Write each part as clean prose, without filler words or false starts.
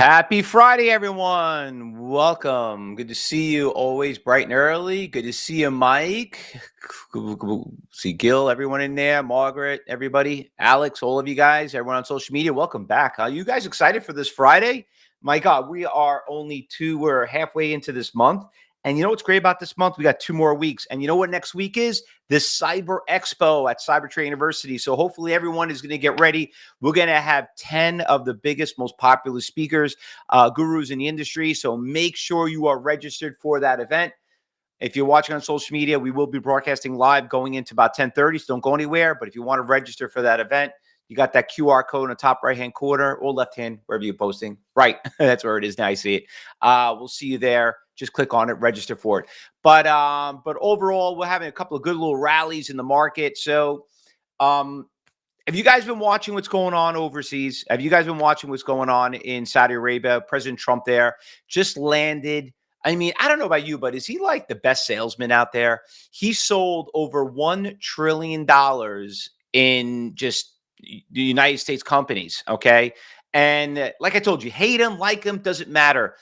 Happy Friday, everyone. Welcome. Good to see you always bright and early. Good to see you, Mike. See Gil, everyone in there, Margaret, everybody, Alex, all of you guys, everyone on social media. Welcome back. Are you guys excited for this Friday? My God, we're halfway into this month. And you know what's great about this month? We got 2 more weeks. And you know what next week is? This Cyber Expo at Cybertrading University. So hopefully everyone is going to get ready. We're going to have 10 of the biggest, most popular speakers, gurus in the industry. So make sure you are registered for that event. If you're watching on social media, we will be broadcasting live going into about 10:30. So don't go anywhere. But if you want to register for that event, you got that QR code in the top right-hand corner or left-hand, wherever you're posting. Right. That's where it is. Now I see it. We'll see you there. Just click on it, register for it. But overall, we're having a couple of good little rallies in the market. So have you guys been watching what's going on overseas? Have you guys been watching what's going on in Saudi Arabia? President Trump there just landed. I mean, I don't know about you, but is he like the best salesman out there? He sold over $1 trillion in just the United States companies, okay? And like I told you, hate him, like him, doesn't matter.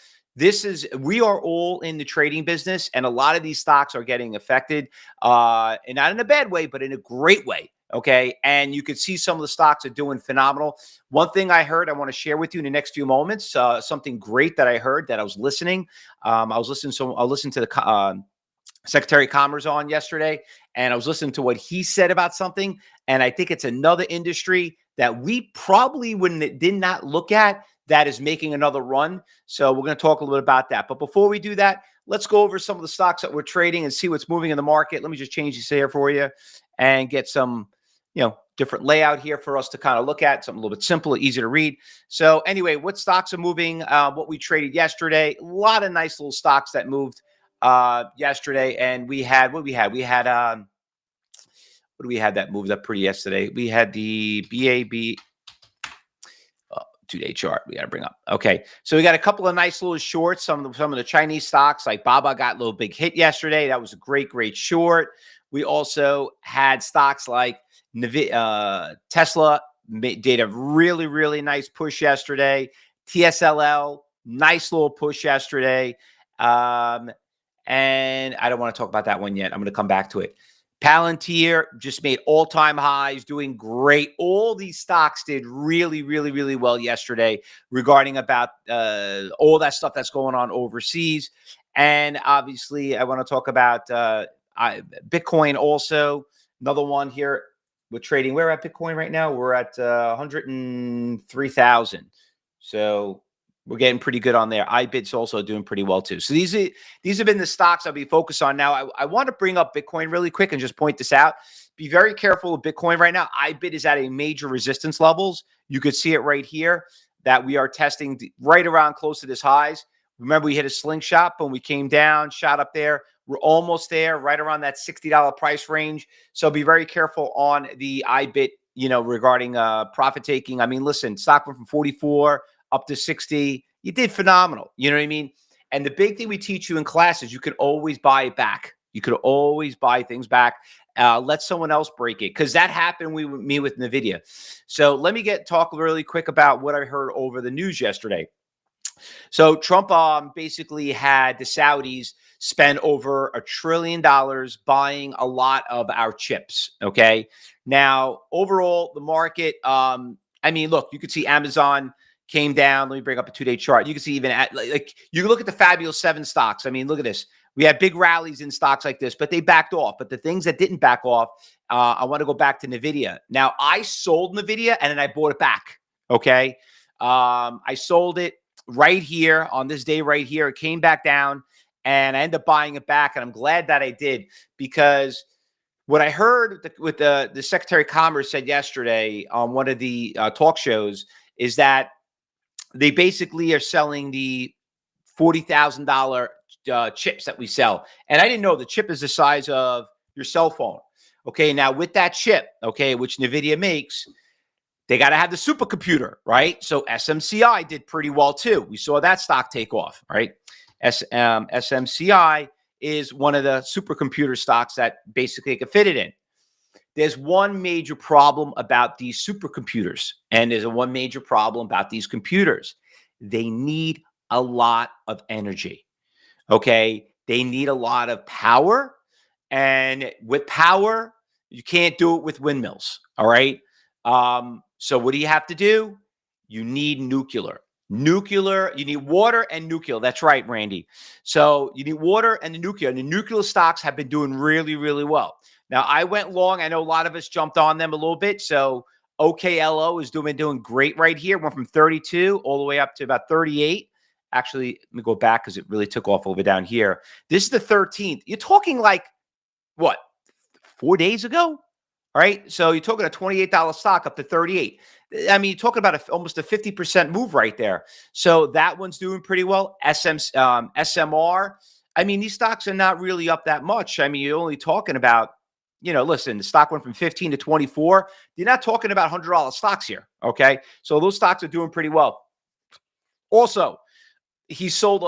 We are all in the trading business, and a lot of these stocks are getting affected, and not in a bad way, but in a great way, okay? And you can see some of the stocks are doing phenomenal. One thing I heard I want to share with you in the next few moments, something great that I heard that I was listening. I listened to the Secretary of Commerce on yesterday, and I was listening to what he said about something, and I think it's another industry that we probably did not look at that is making another run. So we're going to talk a little bit about that. But before we do that, let's go over some of the stocks that we're trading and see what's moving in the market. Let me just change this here for you and get some, different layout here for us to kind of look at, something a little bit simpler, easier to read. So anyway, what stocks are moving, what we traded yesterday, a lot of nice little stocks that moved yesterday. And we had what do we had that moved up pretty yesterday? We had the BAB 2-day chart we got to bring up. Okay, so we got a couple of nice little shorts. Some of the Chinese stocks like Baba got a little big hit yesterday. That was a great short. We also had stocks like Tesla did a really nice push yesterday. TSLL, nice little push yesterday. And I don't want to talk about that one yet. I'm going to come back to it. Palantir just made all-time highs, doing great. All these stocks did really well yesterday regarding about all that stuff that's going on overseas. And obviously, I want to talk about Bitcoin also. Another one here. We're trading. We're at Bitcoin right now. We're at 103,000. So we're getting pretty good on there. iBit's also doing pretty well too. So these have been the stocks I'll be focused on now. I want to bring up Bitcoin really quick and just point this out. Be very careful with Bitcoin right now. iBit is at a major resistance levels. You could see it right here that we are testing right around close to this highs. Remember, we hit a slingshot when we came down, shot up there. We're almost there, right around that $60 price range. So be very careful on the iBit, regarding profit taking. I mean, listen, stock went from 44 up to 60. You did phenomenal. You know what I mean? And the big thing we teach you in classes, you can always buy it back. You could always buy things back. Let someone else break it, because that happened with me with NVIDIA. So let me talk really quick about what I heard over the news yesterday. So Trump basically had the Saudis spend over $1 trillion buying a lot of our chips. Okay. Now, overall, the market, look, you could see Amazon came down. Let me bring up a 2-day chart. You can see even you look at the Fabulous 7 stocks. I mean, look at this. We had big rallies in stocks like this, but they backed off. But the things that didn't back off, I want to go back to NVIDIA. Now, I sold NVIDIA and then I bought it back. Okay. I sold it right here on this day right here. It came back down and I ended up buying it back. And I'm glad that I did, because what I heard with the Secretary of Commerce said yesterday on one of the talk shows is that they basically are selling the $40,000 chips that we sell. And I didn't know the chip is the size of your cell phone. Okay. Now with that chip, okay, which NVIDIA makes, they got to have the supercomputer, right? So SMCI did pretty well too. We saw that stock take off, right? SMCI is one of the supercomputer stocks that basically could fit it in. There's one major problem about these supercomputers, and there's one major problem about these computers. they need a lot of energy. Okay. They need a lot of power. And with power, you can't do it with windmills. All right. So what do you have to do? You need nuclear. You need water and nuclear. That's right, Randy. So you need water and the nuclear. And the nuclear stocks have been doing really, really well. Now, I went long. I know a lot of us jumped on them a little bit. So OKLO is doing great right here. Went from 32 all the way up to about 38. Actually, let me go back because it really took off over down here. This is the 13th. You're talking like, what, 4 days ago? All right. So you're talking a $28 stock up to 38. I mean, you're talking about almost a 50% move right there. So that one's doing pretty well. SMR. I mean, these stocks are not really up that much. I mean, you're only talking about, listen, the stock went from 15 to 24. You're not talking about $100 stocks here. Okay. So those stocks are doing pretty well. Also, he sold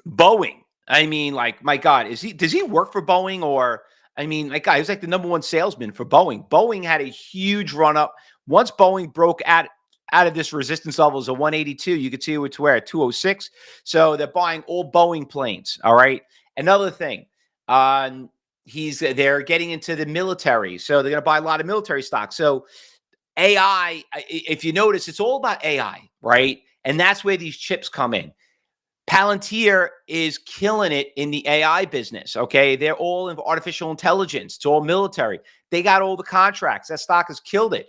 Boeing. I mean, like, my God, does he work for Boeing? Or, I mean, like, he was like the number one salesman for Boeing. Boeing had a huge run up. Once Boeing broke out of this resistance levels of 182, you could see it's where at 206. So they're buying all Boeing planes. All right. Another thing, they're getting into the military. So they're going to buy a lot of military stocks. So AI, if you notice, it's all about AI, right? And that's where these chips come in. Palantir is killing it in the AI business, okay? They're all in artificial intelligence. It's all military. They got all the contracts. That stock has killed it.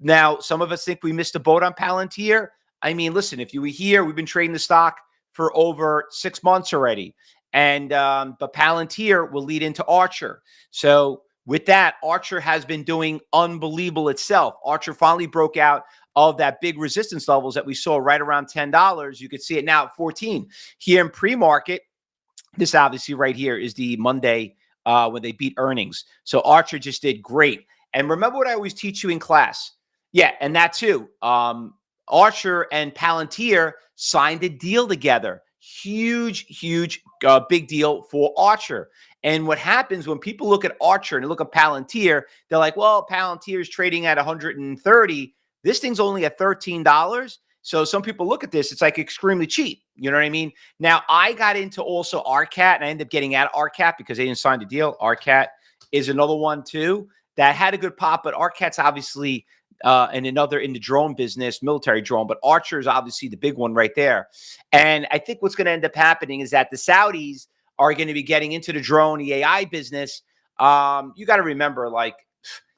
Now, some of us think we missed a boat on Palantir. I mean, listen, if you were here, we've been trading the stock for over 6 months already. And but Palantir will lead into Archer. So with that, Archer has been doing unbelievable itself. Archer finally broke out of that big resistance levels that we saw right around $10. You could see it now at 14. Here in pre-market, this obviously right here is the Monday when they beat earnings. So Archer just did great. And remember what I always teach you in class. Yeah, and that too. Archer and Palantir signed a deal together. Huge, big deal for Archer. And what happens when people look at Archer and look at Palantir, they're like, well, Palantir is trading at 130. This thing's only at $13. So some people look at this, it's like extremely cheap. You know what I mean? Now, I got into also RCAT, and I ended up getting out of RCAT because they didn't sign the deal. RCAT is another one too that had a good pop, but RCAT's obviously and another in the drone business, military drone, but Archer is obviously the big one right there. And I think what's going to end up happening is that the Saudis are going to be getting into the drone, the AI business. You got to remember, like,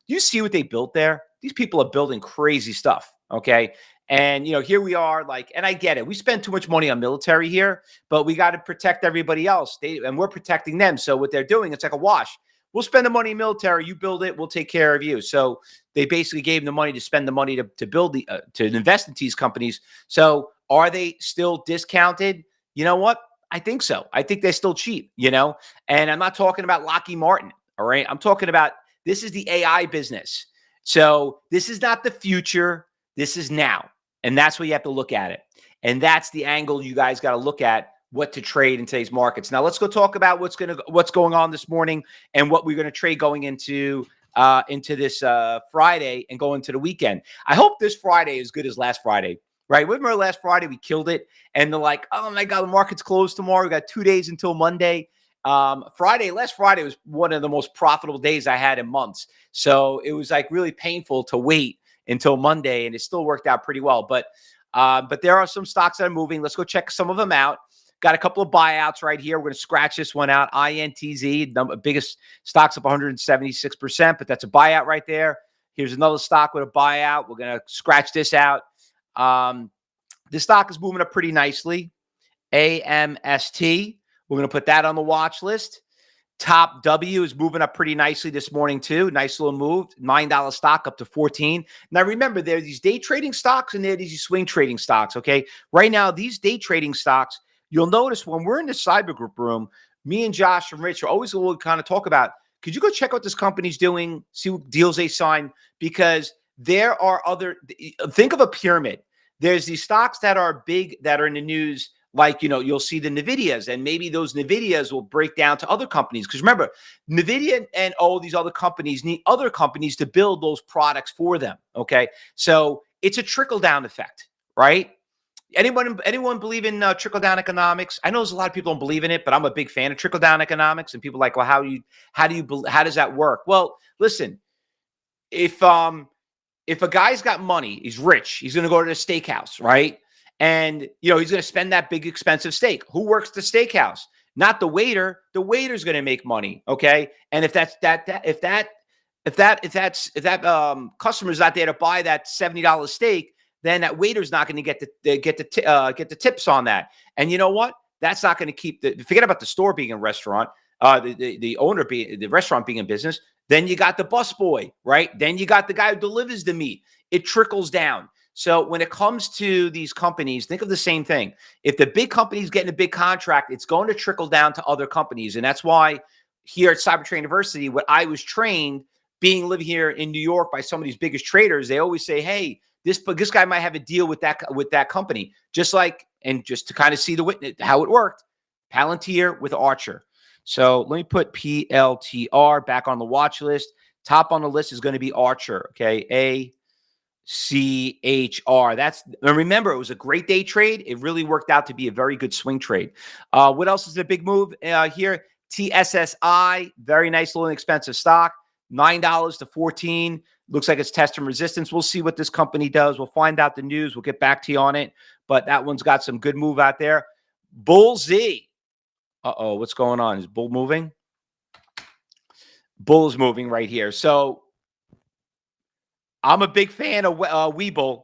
do you see what they built there? These people are building crazy stuff. Okay. And, here we are, like, and I get it. We spend too much money on military here, but we got to protect everybody else. And we're protecting them. So what they're doing, it's like a wash. We'll spend the money in military. You build it. We'll take care of you. So they basically gave them the money to spend the money to build to invest in these companies. So are they still discounted? You know what? I think so. I think they're still cheap, and I'm not talking about Lockheed Martin. All right. I'm talking about, this is the AI business. So this is not the future. This is now. And that's where you have to look at it. And that's the angle you guys got to look at what to trade in today's markets. Now let's go talk about what's going on this morning and what we're going to trade going into this Friday and go into the weekend. I hope this Friday is good as last Friday, right? Remember last Friday we killed it, and they're like, oh my God, the market's closed tomorrow. We got 2 days until Monday. Last Friday was one of the most profitable days I had in months. So it was like really painful to wait until Monday, and it still worked out pretty well. But there are some stocks that are moving. Let's go check some of them out. Got a couple of buyouts right here. We're going to scratch this one out. INTZ, biggest stock's up 176%, but that's a buyout right there. Here's another stock with a buyout. We're going to scratch this out. This stock is moving up pretty nicely. AMST. We're going to put that on the watch list. Top W is moving up pretty nicely this morning too. Nice little move. $9 stock up to 14. Now remember, there are these day trading stocks and there are these swing trading stocks. Okay. Right now, these day trading stocks, you'll notice when we're in the cyber group room, me and Josh and Rich are always will kind of talk about, could you go check out this company's doing, see what deals they sign? Because there are think of a pyramid. There's these stocks that are big, that are in the news. Like, you'll see the NVIDIAs, and maybe those NVIDIAs will break down to other companies. Because remember, NVIDIA and all these other companies need other companies to build those products for them. Okay. So it's a trickle down effect, right? Anyone believe in trickle down economics? I know there's a lot of people don't believe in it, but I'm a big fan of trickle down economics. And people are like, well, how does that work? Well, listen, if a guy's got money, he's rich, he's going to go to the steakhouse, right? And he's going to spend that big expensive steak. Who works the steakhouse? Not the waiter. The waiter's going to make money, okay? And if that customer's not there to buy that $70 steak, then that waiter's not going to get the tips on that. And you know what? That's not going to forget about the store being a restaurant, the owner being the restaurant being in business. Then you got the busboy, right? Then you got the guy who delivers the meat. It trickles down. So when it comes to these companies, think of the same thing. If the big company's getting a big contract, it's going to trickle down to other companies. And that's why here at CyberTrading University, what I was trained, living here in New York by some of these biggest traders, they always say, hey, this guy might have a deal with that company. Just to kind of see how it worked, Palantir with Archer. So let me put PLTR back on the watch list. Top on the list is going to be Archer. Okay, ACHR. Remember, it was a great day trade. It really worked out to be a very good swing trade. What else is a big move here? TSSI, very nice little inexpensive stock, $9 to $14. Looks like it's testing resistance. We'll see what this company does. We'll find out the news. We'll get back to you on it. But that one's got some good move out there. Bull Z. Uh-oh, what's going on? Is Bull moving? Bull's moving right here. So I'm a big fan of Webull,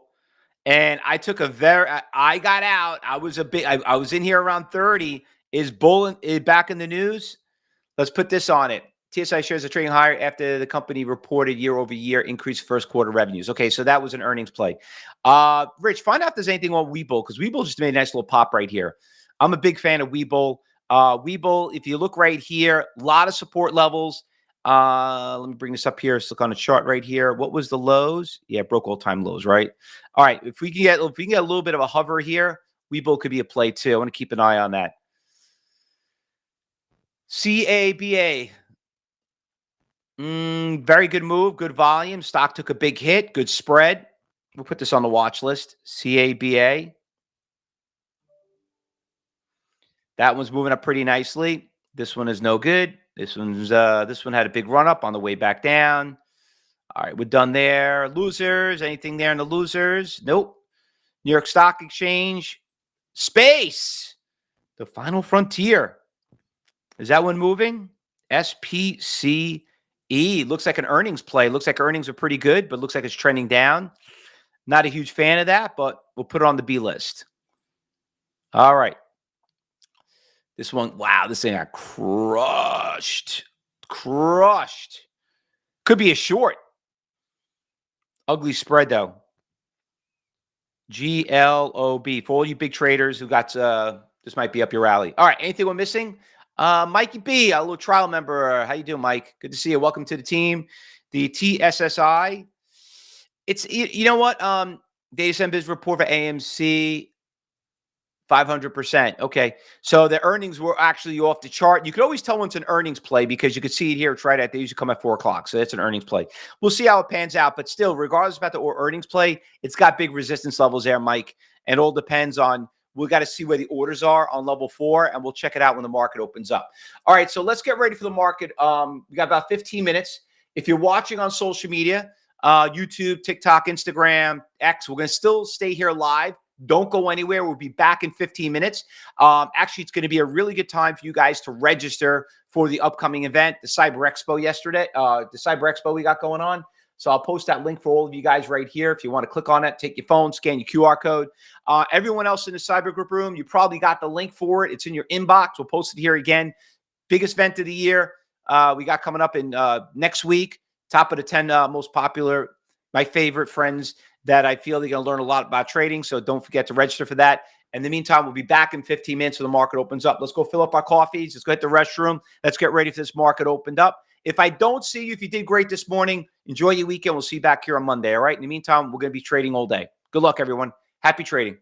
and I got out. I was in here around 30. Is Bull back in the news? Let's put this on it. TSI shares are trading higher after the company reported year-over-year increased first quarter revenues. Okay, so that was an earnings play. Rich, find out if there's anything on Webull, because Webull just made a nice little pop right here. I'm a big fan of Webull. Webull, if you look right here, a lot of support levels. Let me bring this up here. Let's look on the chart right here. What was the lows? Yeah, broke all-time lows, right? All right, if we can get a little bit of a hover here, Webull could be a play too. I want to keep an eye on that. CABA. Very good move, good volume. Stock took a big hit, good spread. We'll put this on the watch list. CABA. That one's moving up pretty nicely. This one is no good. This one had a big run up on the way back down. All right, we're done there. Losers, anything there in the losers? Nope. New York Stock Exchange. Space. The final frontier. Is that one moving? SPCE. Looks like an earnings play. Looks like earnings are pretty good, but looks like it's trending down. Not a huge fan of that, but we'll put it on the B list. All right. This one, wow, this thing got crushed. Crushed. Could be a short. Ugly spread, though. GLOB. For all you big traders who got, this might be up your alley. All right, anything we're missing? Mikey B, a little trial member. How you doing, Mike? Good to see you. Welcome to the team. The TSSI. It's, you know what? Data center business report for AMC. 500%. Okay. So the earnings were actually off the chart. You could always tell when it's an earnings play because you could see it here. It's right at, they usually come at 4 o'clock. So that's an earnings play. We'll see how it pans out. But still, regardless about the earnings play, it's got big resistance levels there, Mike. And it all depends on, we got to see where the orders are on level 4, and we'll check it out when the market opens up. All right. So let's get ready for the market. We got about 15 minutes. If you're watching on social media, YouTube, TikTok, Instagram, X, we're going to still stay here live. Don't go anywhere. We'll be back in 15 minutes. Actually, it's going to be a really good time for you guys to register for the upcoming event, the Cyber Expo the Cyber Expo we got going on. So I'll post that link for all of you guys right here. If you want to click on it, take your phone, scan your QR code. Everyone else in the Cyber Group room, you probably got the link for it. It's in your inbox. We'll post it here again. Biggest event of the year. We got coming up in next week. Top of the 10 most popular, my favorite friends that I feel they're going to learn a lot about trading. So don't forget to register for that. In the meantime, we'll be back in 15 minutes when the market opens up. Let's go fill up our coffees. Let's go hit the restroom. Let's get ready for this market opened up. If I don't see you, if you did great this morning, enjoy your weekend. We'll see you back here on Monday. All right. In the meantime, we're going to be trading all day. Good luck, everyone. Happy trading.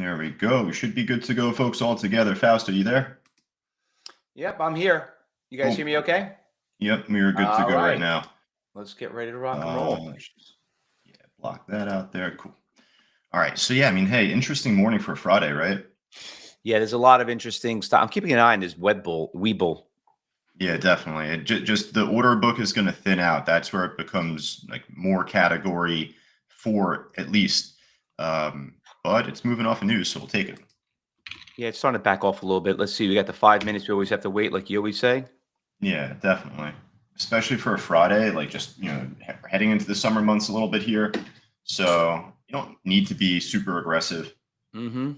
There we go. We should be good to go, folks, all together. Fausto, you there? Yep, I'm here. You guys hear me okay? Yep, we are good to go right now. Let's get ready to rock and roll. Yeah, block that out there. Cool. All right. So, yeah, I mean, hey, interesting morning for Friday, right? Yeah, there's a lot of interesting stuff. I'm keeping an eye on this Webull. Yeah, definitely. Just the order book is going to thin out. That's where it becomes like more category 4 at least. But it's moving off of news, so we'll take it. Yeah, it's starting to back off a little bit. Let's see. We got the 5 minutes. We always have to wait, like you always say. Yeah, definitely. Especially for a Friday, like just, heading into the summer months a little bit here. So you don't need to be super aggressive. Mm-hmm.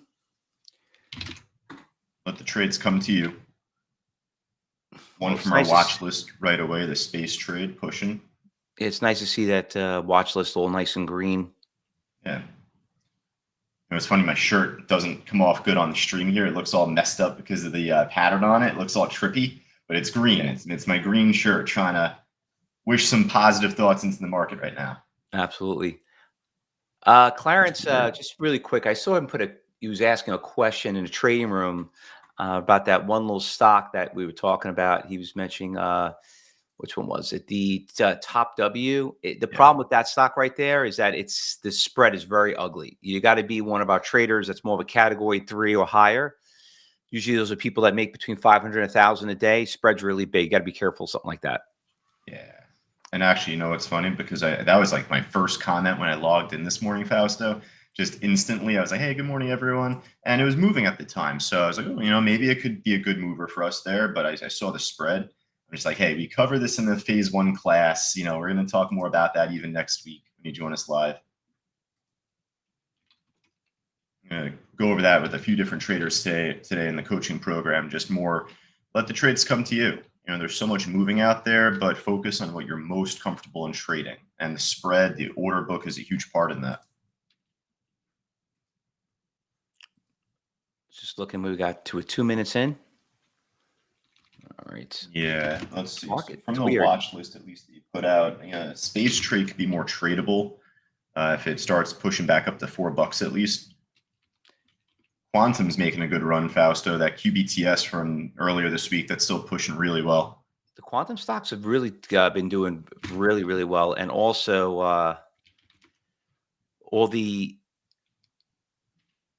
Let the trades come to you. One from our watch list right away, the space trade pushing. It's nice to see that watch list all nice and green. Yeah. It's funny, my shirt doesn't come off good on the stream here. It looks all messed up because of the pattern on it. It looks all trippy, but it's green. It's my green shirt trying to wish some positive thoughts into the market right now. Absolutely. Clarence, just really quick, I saw him he was asking a question in the trading room about that one little stock that we were talking about. He was mentioning, which one was it? The Top W. The problem with that stock right there is that the spread is very ugly. You got to be one of our traders that's more of a category 3 or higher. Usually those are people that make between 500 and 1,000 a day. Spread's really big. You got to be careful, something like that. Yeah. And actually, it's funny because that was like my first comment when I logged in this morning, Fausto. Just instantly, I was like, hey, good morning, everyone. And it was moving at the time. So I was like, oh, maybe it could be a good mover for us there. But I saw the spread. I'm just like, hey, we cover this in the phase 1 class. We're going to talk more about that even next week when you join us live. I'm going to go over that with a few different traders today in the coaching program. Just more, let the trades come to you. There's so much moving out there, but focus on what you're most comfortable in trading. And the spread, the order book is a huge part in that. Just looking, we got 2 minutes in. All right. Yeah, let's see. So from the watch list, at least that you put out, space trade could be more tradable if it starts pushing back up to $4 at least. Quantum's making a good run, Fausto. That QBTS from earlier this week, that's still pushing really well. The quantum stocks have really been doing really, really well. And also all the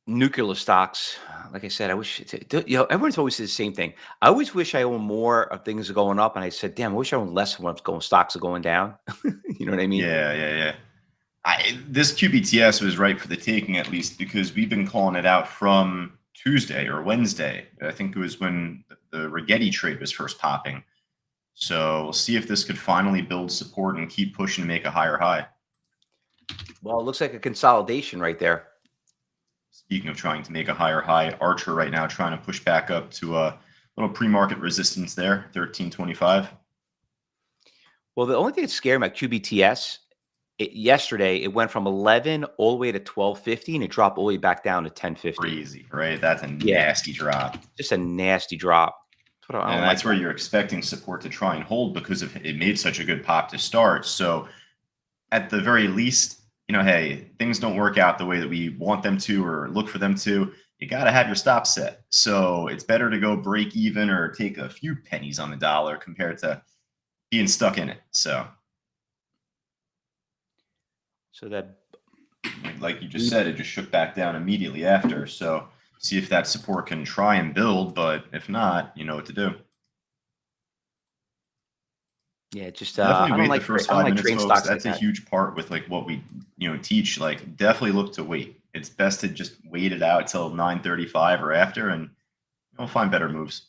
nuclear stocks, like I said, I wish, everyone's always said the same thing. I always wish I owned more of things are going up. And I said, damn, I wish I owned less when stocks are going down. You know what I mean? Yeah. This QBTS was right for the taking, at least, because we've been calling it out from Tuesday or Wednesday. I think it was when the Rigetti trade was first popping. So we'll see if this could finally build support and keep pushing to make a higher high. Well, it looks like a consolidation right there. Speaking of trying to make a higher high, Archer right now trying to push back up to a little pre-market resistance there, 1325. Well, the only thing that scared me about QBTS, yesterday it went from 11 all the way to 1250, and it dropped all the way back down to 1050. Crazy, right? That's a nasty drop. Just a nasty drop. And that's where you're expecting support to try and hold because it made such a good pop to start. So at the very least, hey, things don't work out the way that we want them to or look for them to. You got to have your stop set. So it's better to go break even or take a few pennies on the dollar compared to being stuck in it. So that, like you just said, it just shook back down immediately after. So see if that support can try and build, but if not, you know what to do. Yeah, just definitely wait the first 5 minutes, folks. That's a huge part with like what we teach. Like definitely look to wait. It's best to just wait it out till 9:35 or after, and you'll find better moves.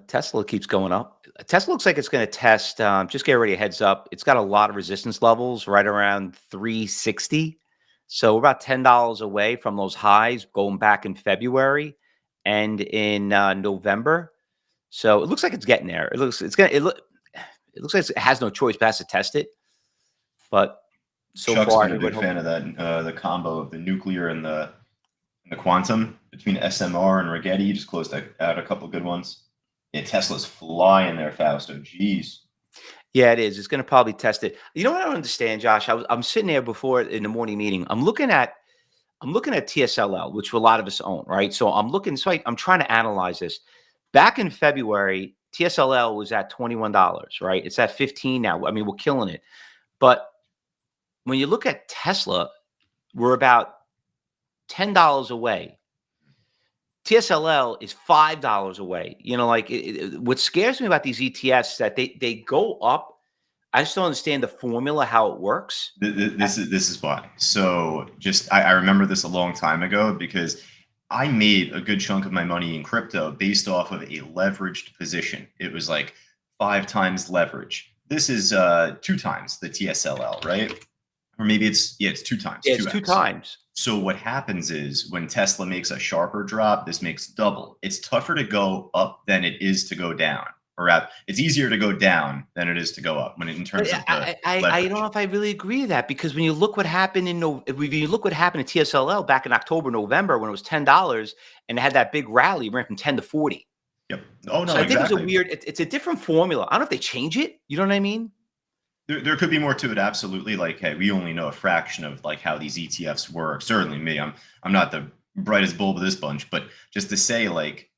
Tesla keeps going up. Tesla looks like it's going to test. Just get ready, a heads up. It's got a lot of resistance levels right around 360. So we're about $10 away from those highs going back in February and in November. So it looks like it's getting there. It looks like it has no choice but has to test it. But so Chuck's far, been a big fan of that the combo of the nuclear and the quantum between SMR and Rigetti. You just closed out a couple good ones. Yeah, Tesla's flying there, Fausto. Jeez. Yeah, it is. It's going to probably test it. You know what I don't understand, Josh? I'm sitting there before in the morning meeting. I'm looking at I'm looking at TSLL, which a lot of us own, right? So I'm looking, I'm trying to analyze this. Back in February, TSLL was at $21, right? It's at 15 now. I mean, we're killing it. But when you look at Tesla, we're about $10 away. TSLL is $5 away. Like what scares me about these ETFs is that they go up. I just don't understand the formula, how it works. This is why. So I remember this a long time ago because I made a good chunk of my money in crypto based off of a leveraged position. It was like 5 times leverage. This is 2 times the TSLL, right? Or maybe it's 2 times. Yeah, it's 2 times. So what happens is when Tesla makes a sharper drop, this makes double. It's tougher to go up than it is to go down. Or it's easier to go down than it is to go up in terms of the I don't know if I really agree with that, because when you look what happened in TSLL back in October, November, when it was $10 and it had that big rally, it went from 10 to 40. Yep. Oh no, so I exactly. think it was a weird. It's a different formula. I don't know if they change it. You know what I mean? There could be more to it. Absolutely. Like, hey, we only know a fraction of like how these ETFs work. Certainly me, I'm not the brightest bulb of this bunch, but just to say, like,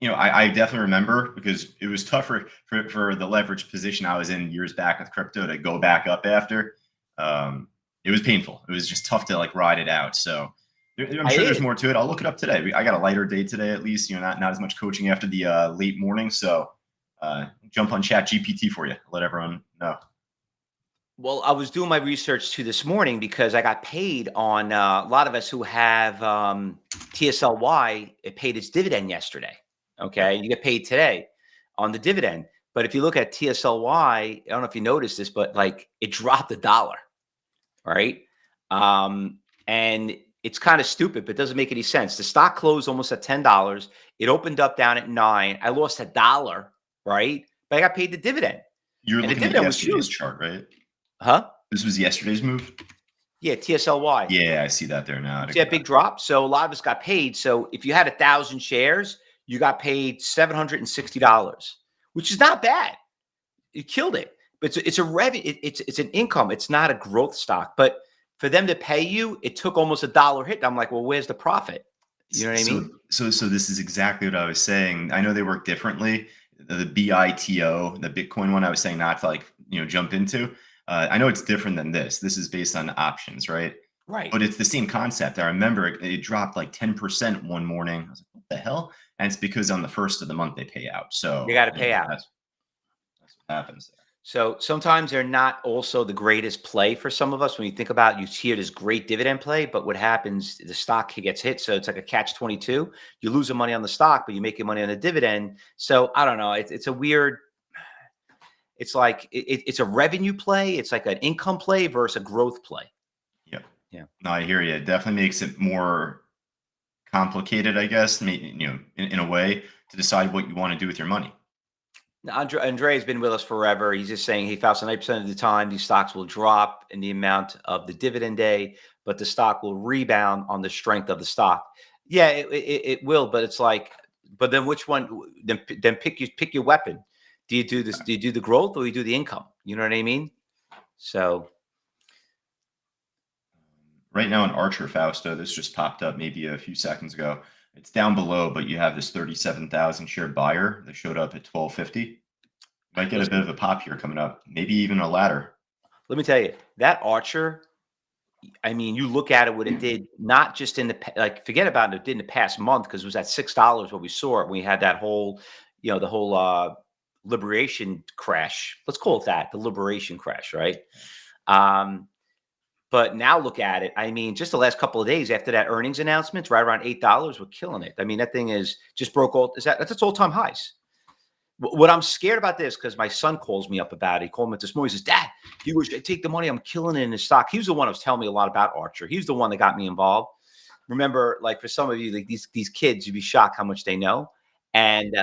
I definitely remember, because it was tougher for the leverage position I was in years back with crypto to go back up after. It was painful. It was just tough to like ride it out. So I'm sure there's more to it. I'll look it up today. I got a lighter day today, at least, not as much coaching after the late morning. So jump on Chat GPT for you. Let everyone know. Well, I was doing my research too this morning because I got paid on a lot of us who have TSLY. It paid its dividend yesterday. Okay. You get paid today on the dividend. But if you look at TSLY, I don't know if you noticed this, but like it dropped $1, right? And it's kind of stupid, but it doesn't make any sense. The stock closed almost at $10. It opened up down at $9. I lost $1, right? But I got paid the dividend. You're looking at yesterday's chart, right? Huh? This was yesterday's move? Yeah, TSLY. Yeah, I see that there now. See that big drop? So a lot of us got paid. So if you had 1,000 shares, you got paid $760, which is not bad. You killed it. But it's a revenue. It's an income. It's not a growth stock. But for them to pay you, it took almost $1 hit. I'm like, well, where's the profit? You know what I mean? So this is exactly what I was saying. I know they work differently. The BITO, the Bitcoin one, I was saying not to like jump into. I know it's different than this. This is based on options, right? Right. But it's the same concept. I remember it dropped like 10% one morning. I was like, what the hell? And it's because on the first of the month they pay out. So they got to pay out. That's what happens there. So sometimes they're not also the greatest play for some of us. When you think about it, you hear this great dividend play, but what happens, the stock gets hit. So it's like a catch-22. You lose the money on the stock, but you make your money on the dividend. So I don't know. It's a weird. It's like it's a revenue play. It's like an income play versus a growth play. Yep. Yeah. No, I hear you. It definitely makes it more complicated, I guess, in a way, to decide what you want to do with your money. Now, Andre has been with us forever. He's just saying, hey, Fausto, 90% of the time, these stocks will drop in the amount of the dividend day, but the stock will rebound on the strength of the stock. Yeah, it will, but it's like, but then which one? Then pick your weapon. Do you do this? Do you do the growth or you do the income? You know what I mean? So right now in Archer, Fausto, this just popped up maybe a few seconds ago. It's down below, but you have this 37,000 share buyer that showed up at 1250. Might get a bit of a pop here coming up, maybe even a ladder. Let me tell you, that Archer, I mean, you look at it, what it did, not just in forget about it did in the past month, because it was at $6 what we saw it when we had that whole, the whole liberation crash. Let's call it that, the liberation crash, right? But now look at it. I mean, just the last couple of days after that earnings announcement, right around $8, we're killing it. I mean, that thing is just broke that's its all-time highs. What I'm scared about this, because my son calls me up about it. He called me this morning. He says, Dad, you wish I take the money. I'm killing it in the stock. He was the one who was telling me a lot about Archer. He's the one that got me involved. Remember, like for some of you, like these kids, you'd be shocked how much they know. And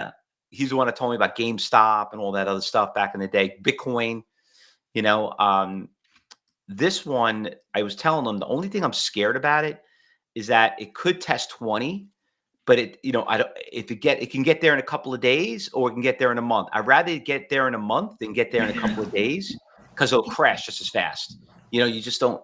he's the one that told me about GameStop and all that other stuff back in the day. Bitcoin, this one, I was telling them the only thing I'm scared about it is that it could test 20, but it can get there in a couple of days or it can get there in a month. I'd rather get there in a month than get there in a couple of days, because it'll crash just as fast. You just don't.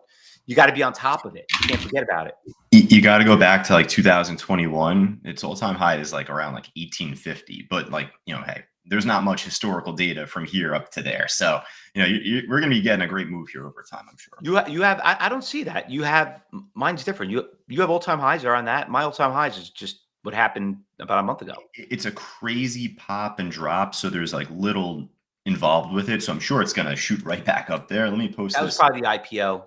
You got to be on top of it. You can't forget about it. You got to go back to like 2021. Its all-time high is like around like 1850. But like, hey, there's not much historical data from here up to there. So, we're going to be getting a great move here over time, I'm sure. You have I don't see that. You have, mine's different. You have all-time highs are on that. My all-time highs is just what happened about a month ago. It's a crazy pop and drop. So there's like little involved with it. So I'm sure it's going to shoot right back up there. Let me post That this. was probably the IPO.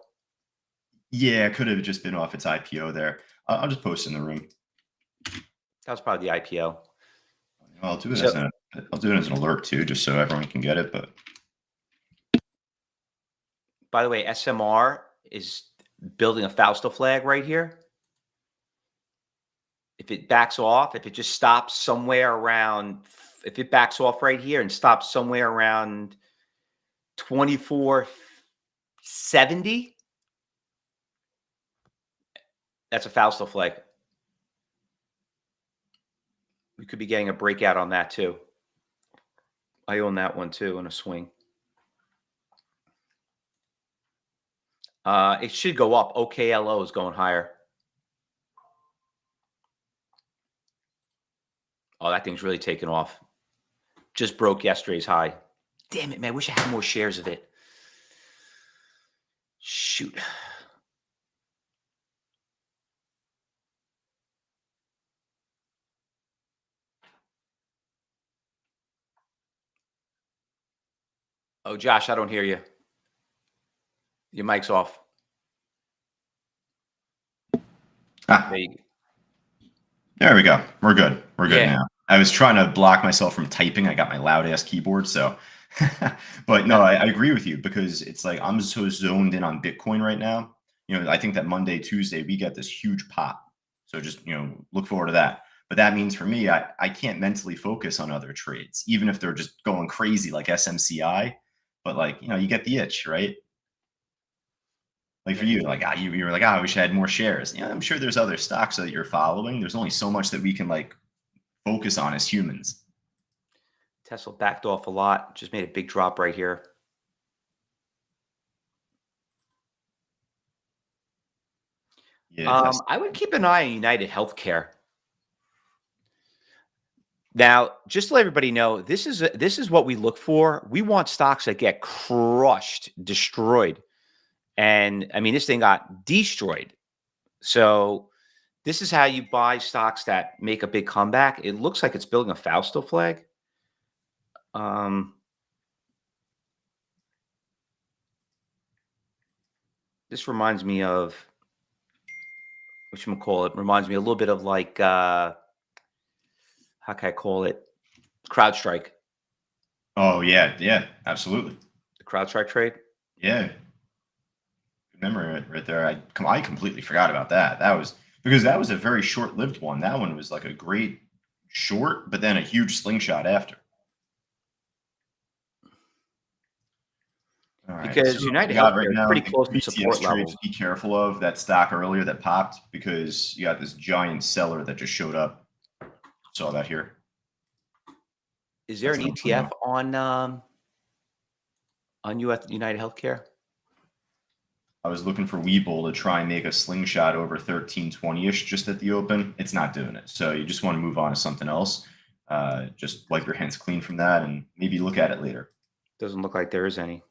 Yeah, it could have just been off its IPO there. I'll just post in the room. That was probably the IPO. I'll do it as an alert too, just so everyone can get it. But by the way, SMR is building a Fausto flag right here. If it backs off, if it just stops somewhere around, if it backs off right here and stops somewhere around 2470, that's a Fausto flag. We could be getting a breakout on that too. I own that one too in a swing. It should go up. OKLO is going higher. Oh, that thing's really taken off. Just broke yesterday's high. Damn it, man. Wish I had more shares of it. Shoot. Oh, Josh, I don't hear you. Your mic's off. There we go. We're good. We're good now. I was trying to block myself from typing. I got my loud ass keyboard. So, but no, I agree with you because it's like I'm so zoned in on Bitcoin right now. I think that Monday, Tuesday, we get this huge pop. So just, look forward to that. But that means for me, I can't mentally focus on other trades, even if they're just going crazy like SMCI. But like, you get the itch, right? Like for you, like you were like, I wish I had more shares. Yeah, I'm sure there's other stocks that you're following. There's only so much that we can like focus on as humans. Tesla backed off a lot. Just made a big drop right here. Yeah, I would keep an eye on United Healthcare. Now, just to let everybody know, this is what we look for. We want stocks that get crushed, destroyed. And I mean, this thing got destroyed. So this is how you buy stocks that make a big comeback. It looks like it's building a Fausto flag. This reminds me of, whatchamacallit, reminds me a little bit of like, how can I call it? CrowdStrike. Oh, yeah, absolutely. The CrowdStrike trade? Yeah. Good memory right there. I completely forgot about that. That was because that was a very short-lived one. That one was like a great short, but then a huge slingshot after. All right, because so United Healthcare right is now, pretty close to support levels. Be careful of that stock earlier that popped because you got this giant seller that just showed up. Saw that here. Is there an ETF on United Healthcare? I was looking for Webull to try and make a slingshot over 1320-ish just at the open. It's not doing it. So you just want to move on to something else. Just wipe your hands clean from that and maybe look at it later. Doesn't look like there is any.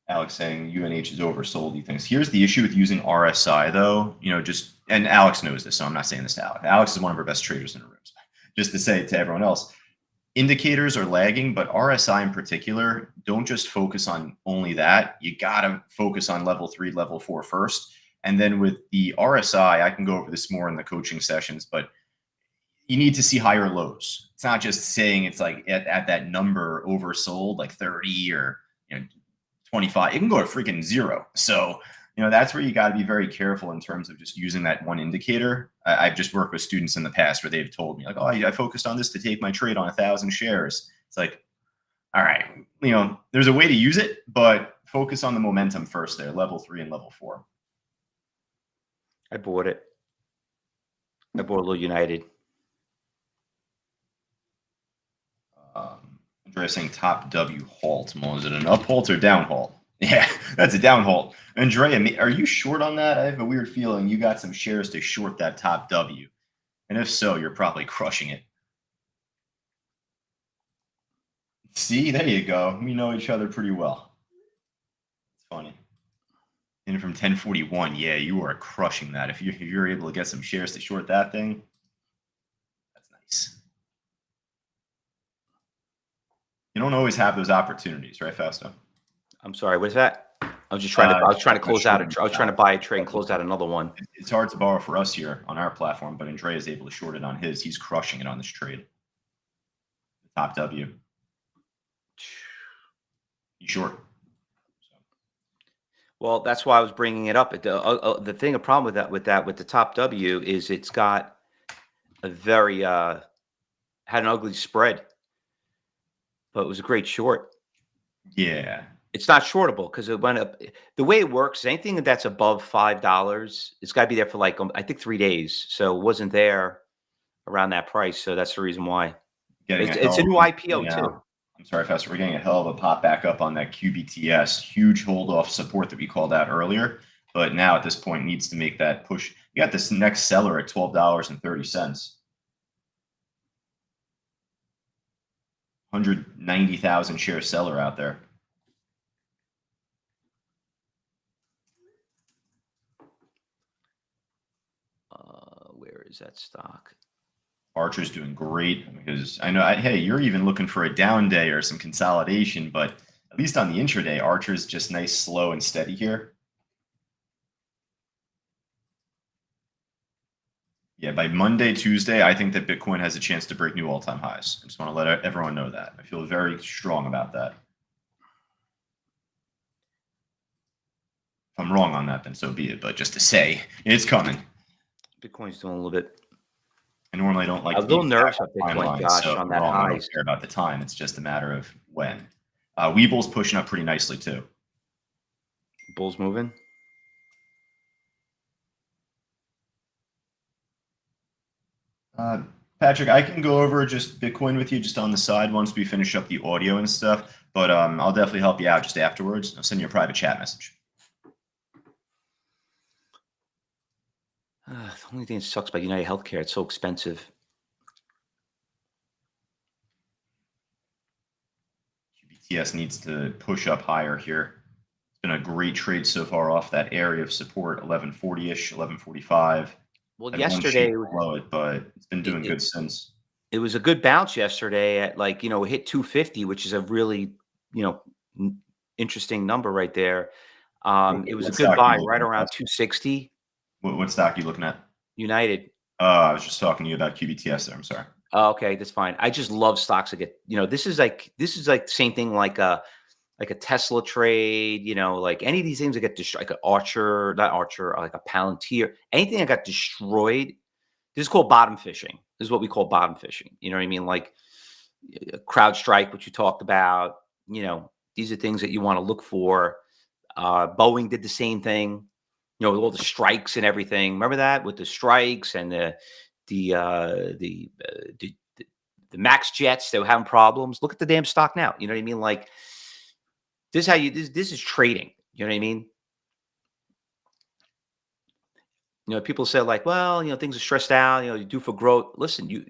Alex saying UNH is oversold. He thinks here's the issue with using RSI though. And Alex knows this, so I'm not saying this to Alex. Alex is one of our best traders in the room. Just to say to everyone else, indicators are lagging, but RSI in particular, don't just focus on only that. You gotta focus on level 3, level 4 first. And then with the RSI, I can go over this more in the coaching sessions, but you need to see higher lows. It's not just saying it's like at that number oversold, like 30 or 25. It can go to freaking 0. So that's where you got to be very careful in terms of just using that one indicator. I've just worked with students in the past where they've told me like, oh, I focused on this to take my trade on 1,000 shares. It's like, all right, there's a way to use it, but focus on the momentum first there, level 3 and level 4. I bought it. I bought a little United. Andrea's saying top W halt. Well, is it an up halt or down halt? Yeah, that's a down halt. Andrea, are you short on that? I have a weird feeling you got some shares to short that top W. And if so, you're probably crushing it. See, there you go. We know each other pretty well. It's funny. And from 1041, yeah, you are crushing that. If you're able to get some shares to short that thing, that's nice. You don't always have those opportunities, right, Fausto? I'm sorry, what is that? I was just trying to. I was trying to close out. I was trying to buy a trade and close out another one. It's hard to borrow for us here on our platform, but Andrea is able to short it on his. He's crushing it on this trade. Top W. You short? Well, that's why I was bringing it up. The thing, a problem with the top W is it's got a very had an ugly spread, but it was a great short. Yeah. It's not shortable because it went up. The way it works, anything that's above $5, it's got to be there for like I think 3 days. So it wasn't there around that price. So that's the reason why. It's a new IPO too. I'm sorry, Fausto. We're getting a hell of a pop back up on that QBTS. Huge hold off support that we called out earlier, but now at this point needs to make that push. You got this next seller at $12.30. 190,000 share seller out there. Where is that stock? Archer's doing great because I know, hey, you're even looking for a down day or some consolidation, but at least on the intraday, Archer's just nice, slow, and steady here. Yeah, by Monday, Tuesday, I think that Bitcoin has a chance to break new all-time highs. I just want to let everyone know that. I feel very strong about that. If I'm wrong on that, then so be it. But just to say, it's coming. Bitcoin's doing a little bit. I normally don't like. I'm a little nervous about Bitcoin, Josh, so on that I high. don't care about the time. It's just a matter of when. Weeble's pushing up pretty nicely too. Bull's moving. Patrick, I can go over just Bitcoin with you just on the side once we finish up the audio and stuff, but I'll definitely help you out just afterwards. I'll send you a private chat message. The only thing that sucks about United Healthcare, it's so expensive. QBTS needs to push up higher here. It's been a great trade so far off that area of support, 1140-ish, 1145. Well, yesterday below it, but it's been doing good since. It was a good bounce yesterday at like, hit 250, which is a really, interesting number right there. It was a good buy right around 260. What stock are you looking at? United. I was just talking to you about QBTS there. I'm sorry. Oh, okay, that's fine. I just love stocks that get, this is like the same thing like a Tesla trade, like any of these things that get destroyed, like like a Palantir, anything that got destroyed. This is called bottom fishing. This is what we call bottom fishing. You know what I mean? Like CrowdStrike, which you talked about, these are things that you want to look for. Boeing did the same thing, with all the strikes and everything. Remember that with the strikes and the Max jets, they were having problems. Look at the damn stock now. You know what I mean? Like this is how this is trading. You know what I mean? People say like, well, things are stressed out, you do for growth. Listen,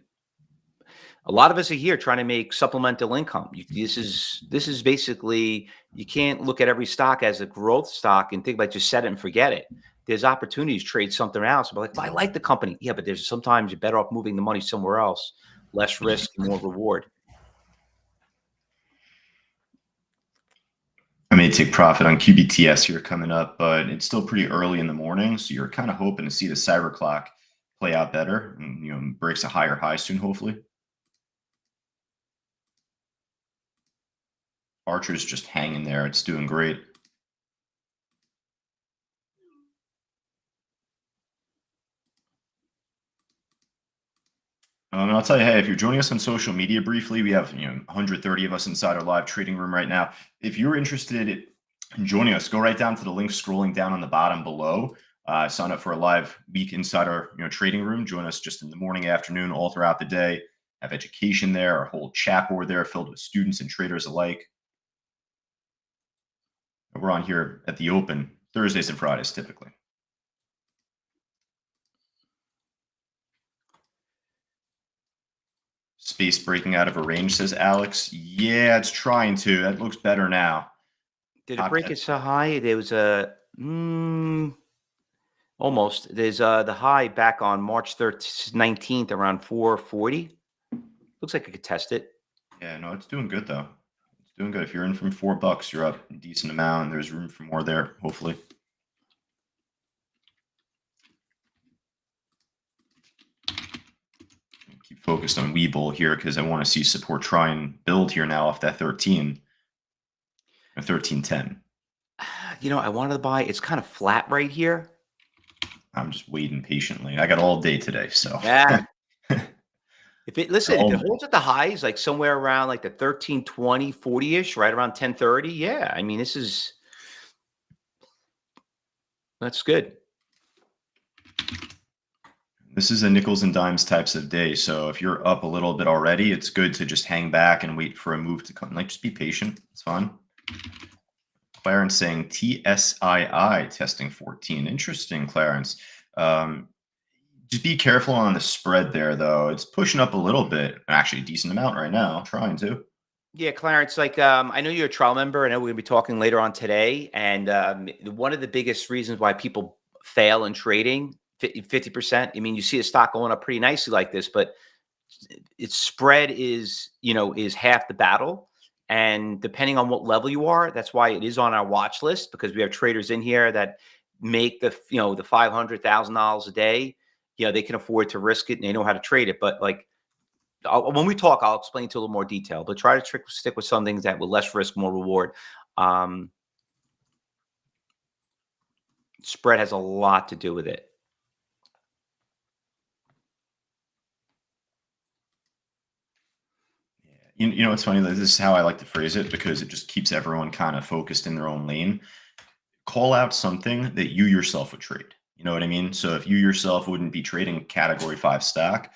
a lot of us are here trying to make supplemental income. This is basically, you can't look at every stock as a growth stock and think about just set it and forget it. There's opportunities, trade something else. But like, well, I like the company. Yeah, but there's sometimes you're better off moving the money somewhere else. Less risk, more reward. I may take profit on QBTS here coming up, but it's still pretty early in the morning. So you're kind of hoping to see the cyber clock play out better and, breaks a higher high soon, hopefully. Archer's just hanging there. It's doing great. And I'll tell you, hey, if you're joining us on social media briefly, we have 130 of us inside our live trading room right now. If you're interested in joining us, go right down to the link scrolling down on the bottom below. Sign up for a live week inside our trading room. Join us just in the morning, afternoon, all throughout the day. have education there, our whole chat board there filled with students and traders alike. We're on here at the open Thursdays and Fridays typically. Space breaking out of a range, says Alex. Yeah, it's trying to. That looks better now. Did it break it so high? There was a almost. There's the high back on March 19th around 440. Looks like I could test it. Yeah, no, it's doing good though. It's doing good. If you're in from $4, you're up a decent amount, and there's room for more there, hopefully. Keep focused on Webull here because I want to see support try and build here now off that 13 or 1310. You know, I wanted to buy. It's kind of flat right here. I'm just waiting patiently. I got all day today, so. Yeah. If it holds at the highs, like somewhere around like the 1320, 40-ish, right around 1030. Yeah, I mean, that's good. This is a nickels and dimes types of day. So if you're up a little bit already, it's good to just hang back and wait for a move to come. Like, just be patient. It's fine. Clarence saying TSII testing 14. Interesting, Clarence. Just be careful on the spread there, though. It's pushing up a little bit, actually a decent amount right now, trying to. Yeah, Clarence, like I know you're a trial member. I know we're going to be talking later on today. And one of the biggest reasons why people fail in trading, 50%, I mean, you see a stock going up pretty nicely like this, but its spread is half the battle. And depending on what level you are, that's why it is on our watch list, because we have traders in here that make the $500,000 a day. They can afford to risk it and they know how to trade it. But like when we talk, I'll explain to a little more detail, but try to stick with some things that with less risk, more reward. Spread has a lot to do with it. You know what's funny? This is how I like to phrase it because it just keeps everyone kind of focused in their own lane. Call out something that you yourself would trade. You know what I mean? So if you yourself wouldn't be trading category 5 stock,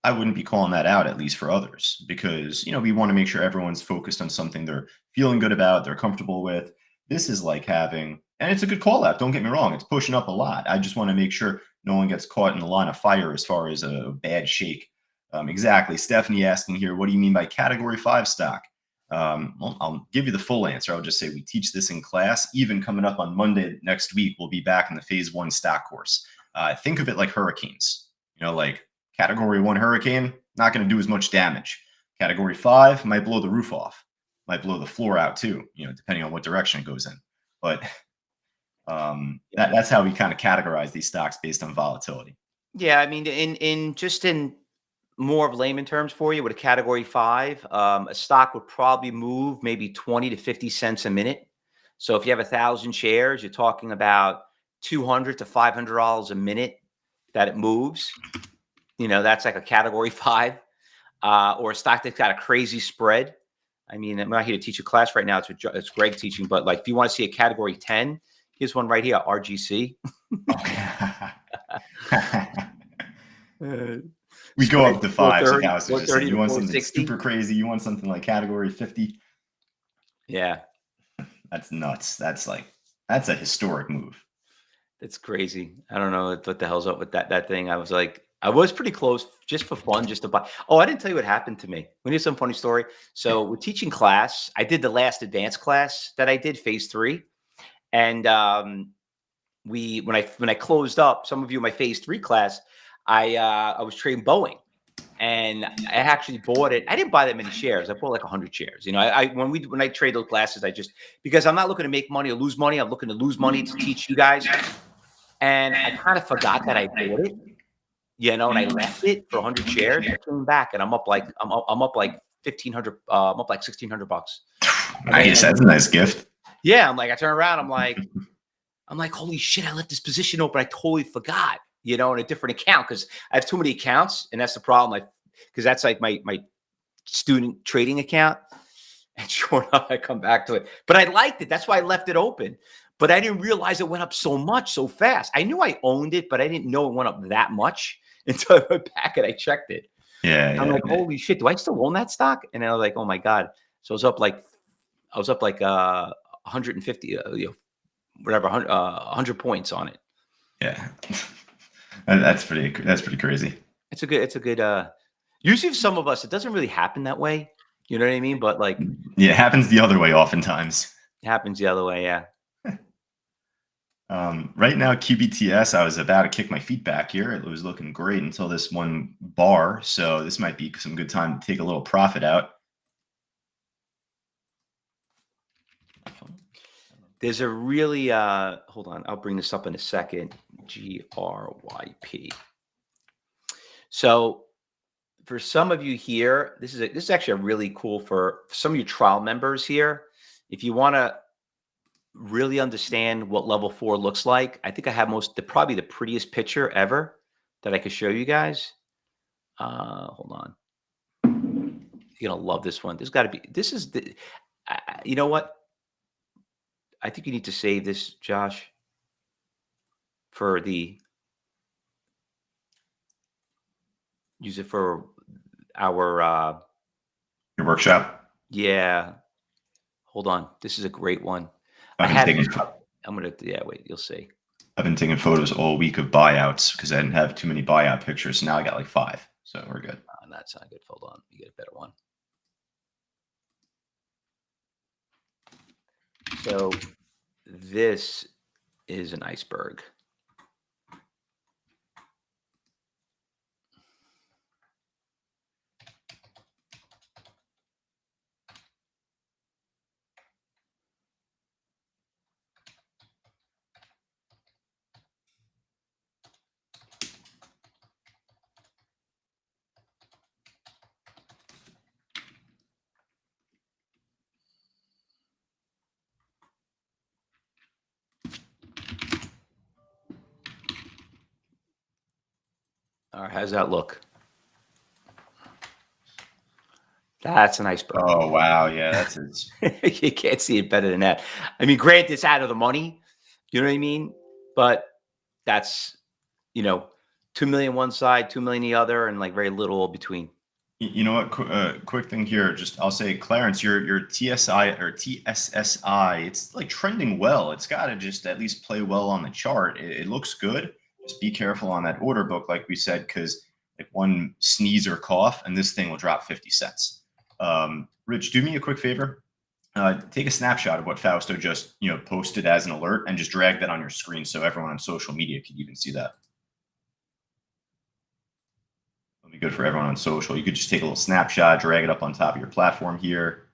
I wouldn't be calling that out, at least for others, because, we want to make sure everyone's focused on something they're feeling good about, they're comfortable with. This is like having, and it's a good call out. Don't get me wrong. It's pushing up a lot. I just want to make sure no one gets caught in the line of fire as far as a bad shake. Exactly. Stephanie asking here, what do you mean by category 5 stock? Well, I'll give you the full answer. I'll just say we teach this in class. Even coming up on Monday next week, we'll be back in the phase 1 stock course. Think of it like hurricanes. Like category 1 hurricane, not going to do as much damage. Category 5 might blow the roof off, might blow the floor out too, depending on what direction it goes in. But that's how we kind of categorize these stocks based on volatility. Yeah, I mean, in more of layman terms for you, with a category 5, a stock would probably move maybe 20 to 50 cents a minute. So if you have 1,000 shares, you're talking about $200 to $500 a minute that it moves. That's like a category 5, or a stock that's got a crazy spread. I mean, I'm not here to teach a class right now. It's Greg teaching, but like if you want to see a category 10, here's one right here, RGC. We go up to 5. So you want something super crazy. You want something like category 50. Yeah. That's nuts. That's a historic move. That's crazy. I don't know what the hell's up with that thing. I was pretty close just for fun, just to buy. Oh, I didn't tell you what happened to me. We need some funny story. So we're teaching class. I did the last advanced class that I did, phase 3. And when I closed up, some of you in my phase 3 class, I was trading Boeing, and I actually bought it. I didn't buy that many shares. I bought like 100 shares. When I trade those classes, because I'm not looking to make money or lose money. I'm looking to lose money to teach you guys. And I kind of forgot that I bought it, and I left it for 100 shares. I came back and I'm up like 1,500. I'm up like $1,600. Nice. That's a nice gift. Yeah, I turn around. I'm like, holy shit! I left this position open. I totally forgot. In a different account, because I have too many accounts, and that's the problem. Because that's like my student trading account. And sure enough, I come back to it. But I liked it. That's why I left it open. But I didn't realize it went up so much so fast. I knew I owned it, but I didn't know it went up that much until I went back and I checked it. Yeah, I'm yeah. like, holy shit, do I still own that stock? And I was like, oh my God. So I was up like 150, whatever, 100 points on it. Yeah. That's pretty crazy. It's a good, usually for some of us, it doesn't really happen that way. You know what I mean? But like, Yeah, it happens the other way oftentimes. it happens the other way. Yeah. Right now, QBTS, I was about to kick my feet back here. It was looking great until this one bar. So this might be some good time to take a little profit out. There's a really, hold on, I'll bring this up in a second. GRYP. So for some of you here, this is actually a really cool for some of you trial members here. If you want to really understand what level 4 looks like, I think I have probably the prettiest picture ever that I could show you guys. Hold on. You're gonna love this one. This is the, you know what? I think you need to save this, Josh, for use it for our, Your workshop. yeah. Hold on. This is a great one. Yeah, Wait, you'll see. I've been taking photos all week of buyouts because I didn't have too many buyout pictures. So now I got like 5. So we're good. That's not good. Hold on. You get a better one. So this is an iceberg. All right, how's that look? That's an iceberg. Oh, wow. Yeah, that's it. You can't see it better than that. I mean, granted, it's out of the money. You know what I mean? But that's, 2 million one side, 2 million the other, and like very little between. You know what? Quick thing here. Just I'll say, Clarence, your TSI or TSSI, it's like trending well. It's got to just at least play well on the chart. It looks good. Just be careful on that order book, like we said, because if one sneeze or cough, and this thing will drop 50 cents. Rich, do me a quick favor. Take a snapshot of what Fausto just posted as an alert, and just drag that on your screen so everyone on social media can even see that. Be good for everyone on social. You could just take a little snapshot, drag it up on top of your platform here.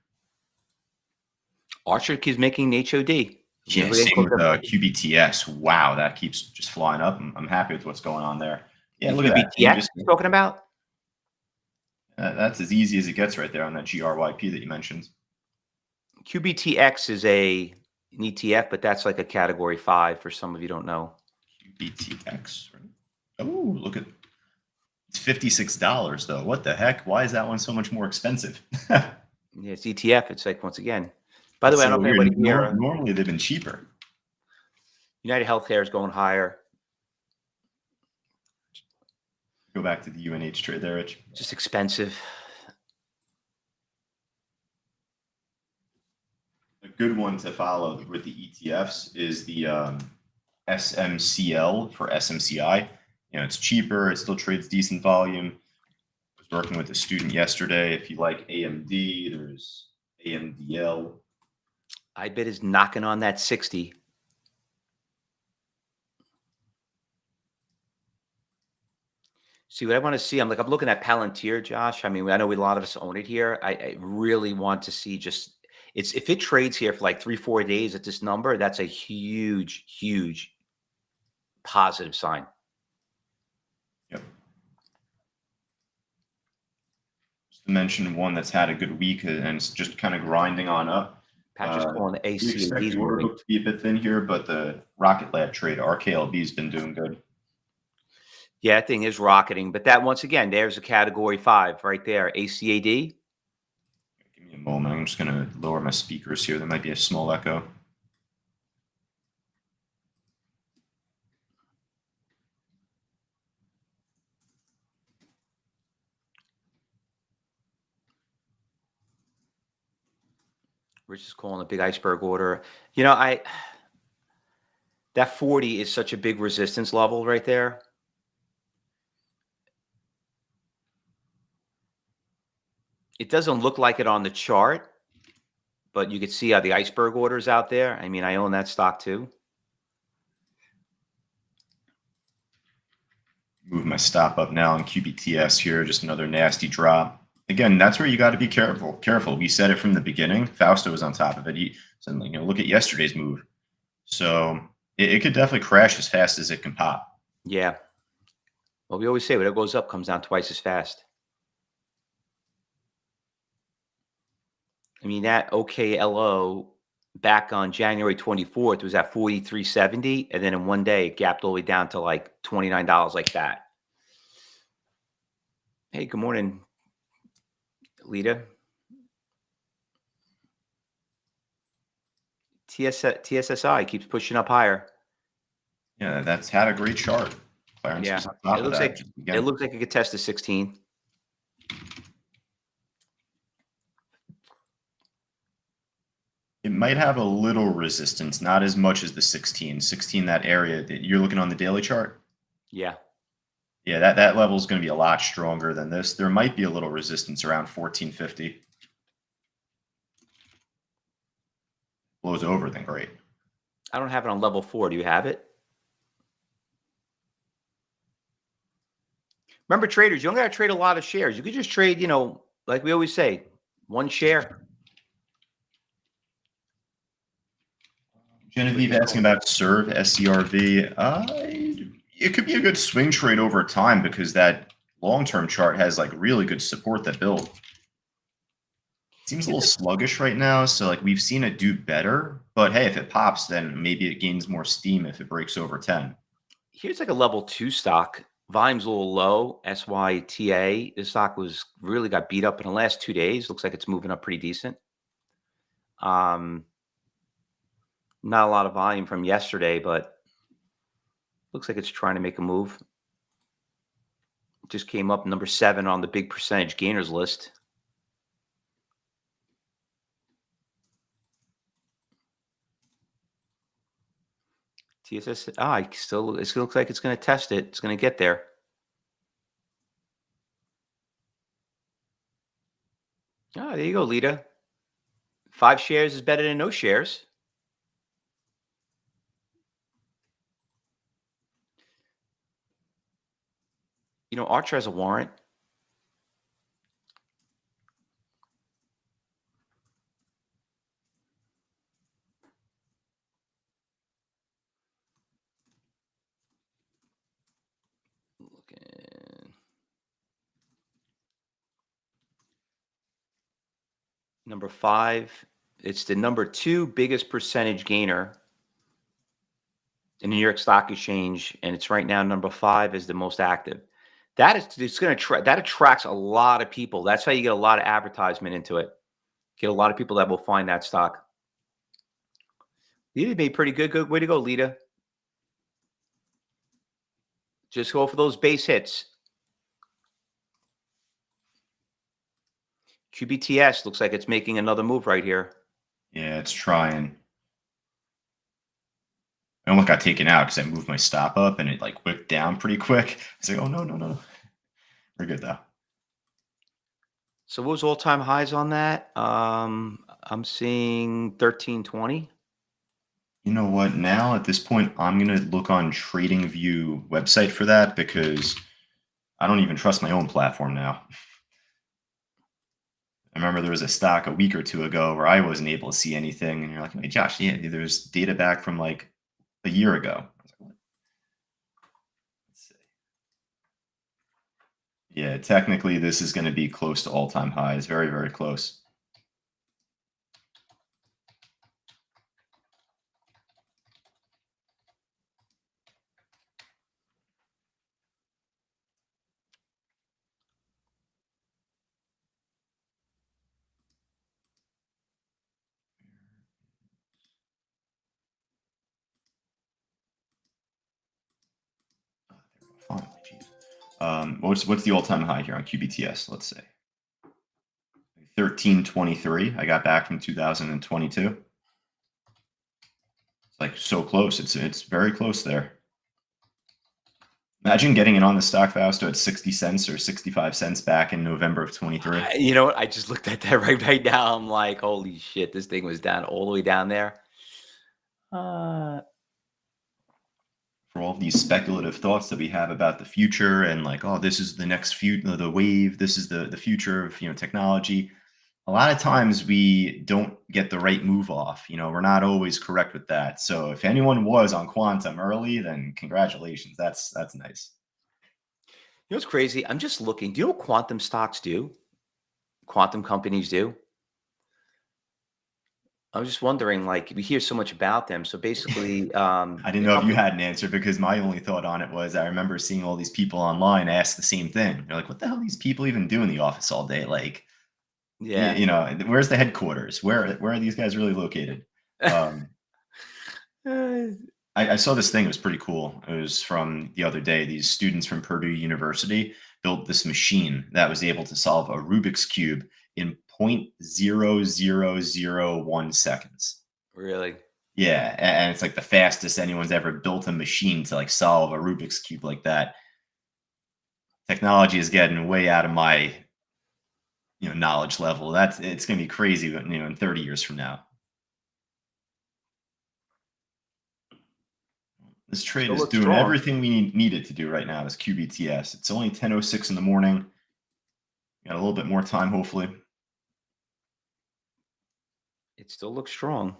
Archer keeps making HOD. Yeah, same with QBTS. Wow, that keeps just flying up. I'm happy with what's going on there. Yeah, look at that. QBTX you're talking about? That's as easy as it gets right there on that GRYP that you mentioned. QBTX is an ETF, but that's like a category 5 for some of you don't know. QBTX. Right? Oh, look at it's $56 though. What the heck? Why is that one so much more expensive? Yeah, it's ETF. It's like, once again. By the way, I don't know if anybody here. Normally they've been cheaper. United Healthcare is going higher. Go back to the UNH trade there, Rich. Just expensive. A good one to follow with the ETFs is the SMCL for SMCI. It's cheaper. It still trades decent volume. I was working with a student yesterday. If you like AMD, there's AMDL. I bet is knocking on that 60. See what I want to see. I'm looking at Palantir, Josh. I mean, I know a lot of us own it here. I really want to see if it trades here for like 3-4 days at this number, that's a huge, huge positive sign. Yep. Just to mention one that's had a good week and it's just kind of grinding on up. Patrick's calling the AC. We expect the order book to be a bit thin here, but the Rocket Lab trade, RKLB, has been doing good. Yeah, that thing is rocketing. But that, once again, there's a category 5 right there. ACAD. Give me a moment. I'm just going to lower my speakers here. There might be a small echo. Rich is calling a big iceberg order. You know, that 40 is such a big resistance level right there. It doesn't look like it on the chart, but you can see how the iceberg order's out there. I mean, I own that stock too. Move my stop up now on QBTS here. Just another nasty drop. Again, that's where you got to be careful. Careful. We said it from the beginning. Fausto was on top of it. He said, look at yesterday's move. So it could definitely crash as fast as it can pop. Yeah. Well, we always say whatever goes up comes down twice as fast. I mean, that OKLO back on January 24th was at 43.70, and then in one day it gapped all the way down to like $29 like that. Hey, good morning, Lita. TSSI keeps pushing up higher. Yeah, that's had a great chart. Clarence Yeah, was on top it of looks that. it looks like it could test the 16. It might have a little resistance, not as much as the 16. 16, that area that you're looking on the daily chart. Yeah. Yeah, that level is going to be a lot stronger than this. There might be a little resistance around 1450. Blows over, then great. I don't have it on level 4. Do you have it? Remember, traders, you don't got to trade a lot of shares. You could just trade, like we always say, one share. Genevieve asking about SERV, SCRV. It could be a good swing trade over time because that long-term chart has like really good support that build. Seems a little sluggish right now, so like we've seen it do better. But hey, if it pops, then maybe it gains more steam if it breaks over 10. Here's like a level 2 stock. Volume's a little low. SYTA. This stock really got beat up in the last 2 days. Looks like it's moving up pretty decent. Not a lot of volume from yesterday, but looks like it's trying to make a move. Just came up number 7 on the big percentage gainers list. TSS. It still looks like it's going to test it. It's going to get there. There you go, Lita. 5 shares is better than no shares. Archer has a warrant. Looking. Number 5. It's the number 2 biggest percentage gainer in the New York Stock Exchange, and it's right now number 5 is the most active. That attracts a lot of people. That's how you get a lot of advertisement into it. Get a lot of people that will find that stock. Lita made pretty good. Good way to go, Lita. Just go for those base hits. QBTS looks like it's making another move right here. Yeah, it's trying. I almost got taken out because I moved my stop up and it like whipped down pretty quick. It's like, oh no. We're good though. So what was all-time highs on that? I'm seeing 1320. You know what? Now at this point, I'm gonna look on TradingView website for that because I don't even trust my own platform now. I remember there was a stock a week or two ago where I wasn't able to see anything, and you're like, "Hey, Josh, yeah, there's data back from like a year ago." I was like, what? Let's see. Yeah, technically, this is going to be close to all-time highs. Very, very close. Finally, geez. What's the all-time high here on QBTS? Let's say 1323. I got back from 2022. It's like so close. It's very close there. Imagine getting in on the stock, Fausto, at 60 cents or 65 cents back in November of 23. You know what? I just looked at that right now. I'm like, holy shit, this thing was down all the way down there. For all of these speculative thoughts that we have about the future and like, oh, this is the next future, the wave, this is the future of technology. A lot of times we don't get the right move off. We're not always correct with that. So if anyone was on quantum early, then congratulations. That's nice. You know what's crazy? I'm just looking. Do you know what quantum stocks do? Quantum companies do? I was just wondering, like, we hear so much about them. So basically, I didn't know if you had an answer, because my only thought on it was I remember seeing all these people online ask the same thing. They're like, what the hell are these people even do in the office all day? Like, yeah. Where's the headquarters? Where are these guys really located? I saw this thing. It was pretty cool. It was from the other day. These students from Purdue University built this machine that was able to solve a Rubik's Cube in 0.0001 seconds. Really? Yeah, and it's like the fastest anyone's ever built a machine to like solve a Rubik's Cube like that. Technology is getting way out of my knowledge level. It's going to be crazy, in 30 years from now. This trade is doing everything we need it to do right now, this QBTS. It's only 10:06 in the morning. Got a little bit more time, hopefully. It still looks strong.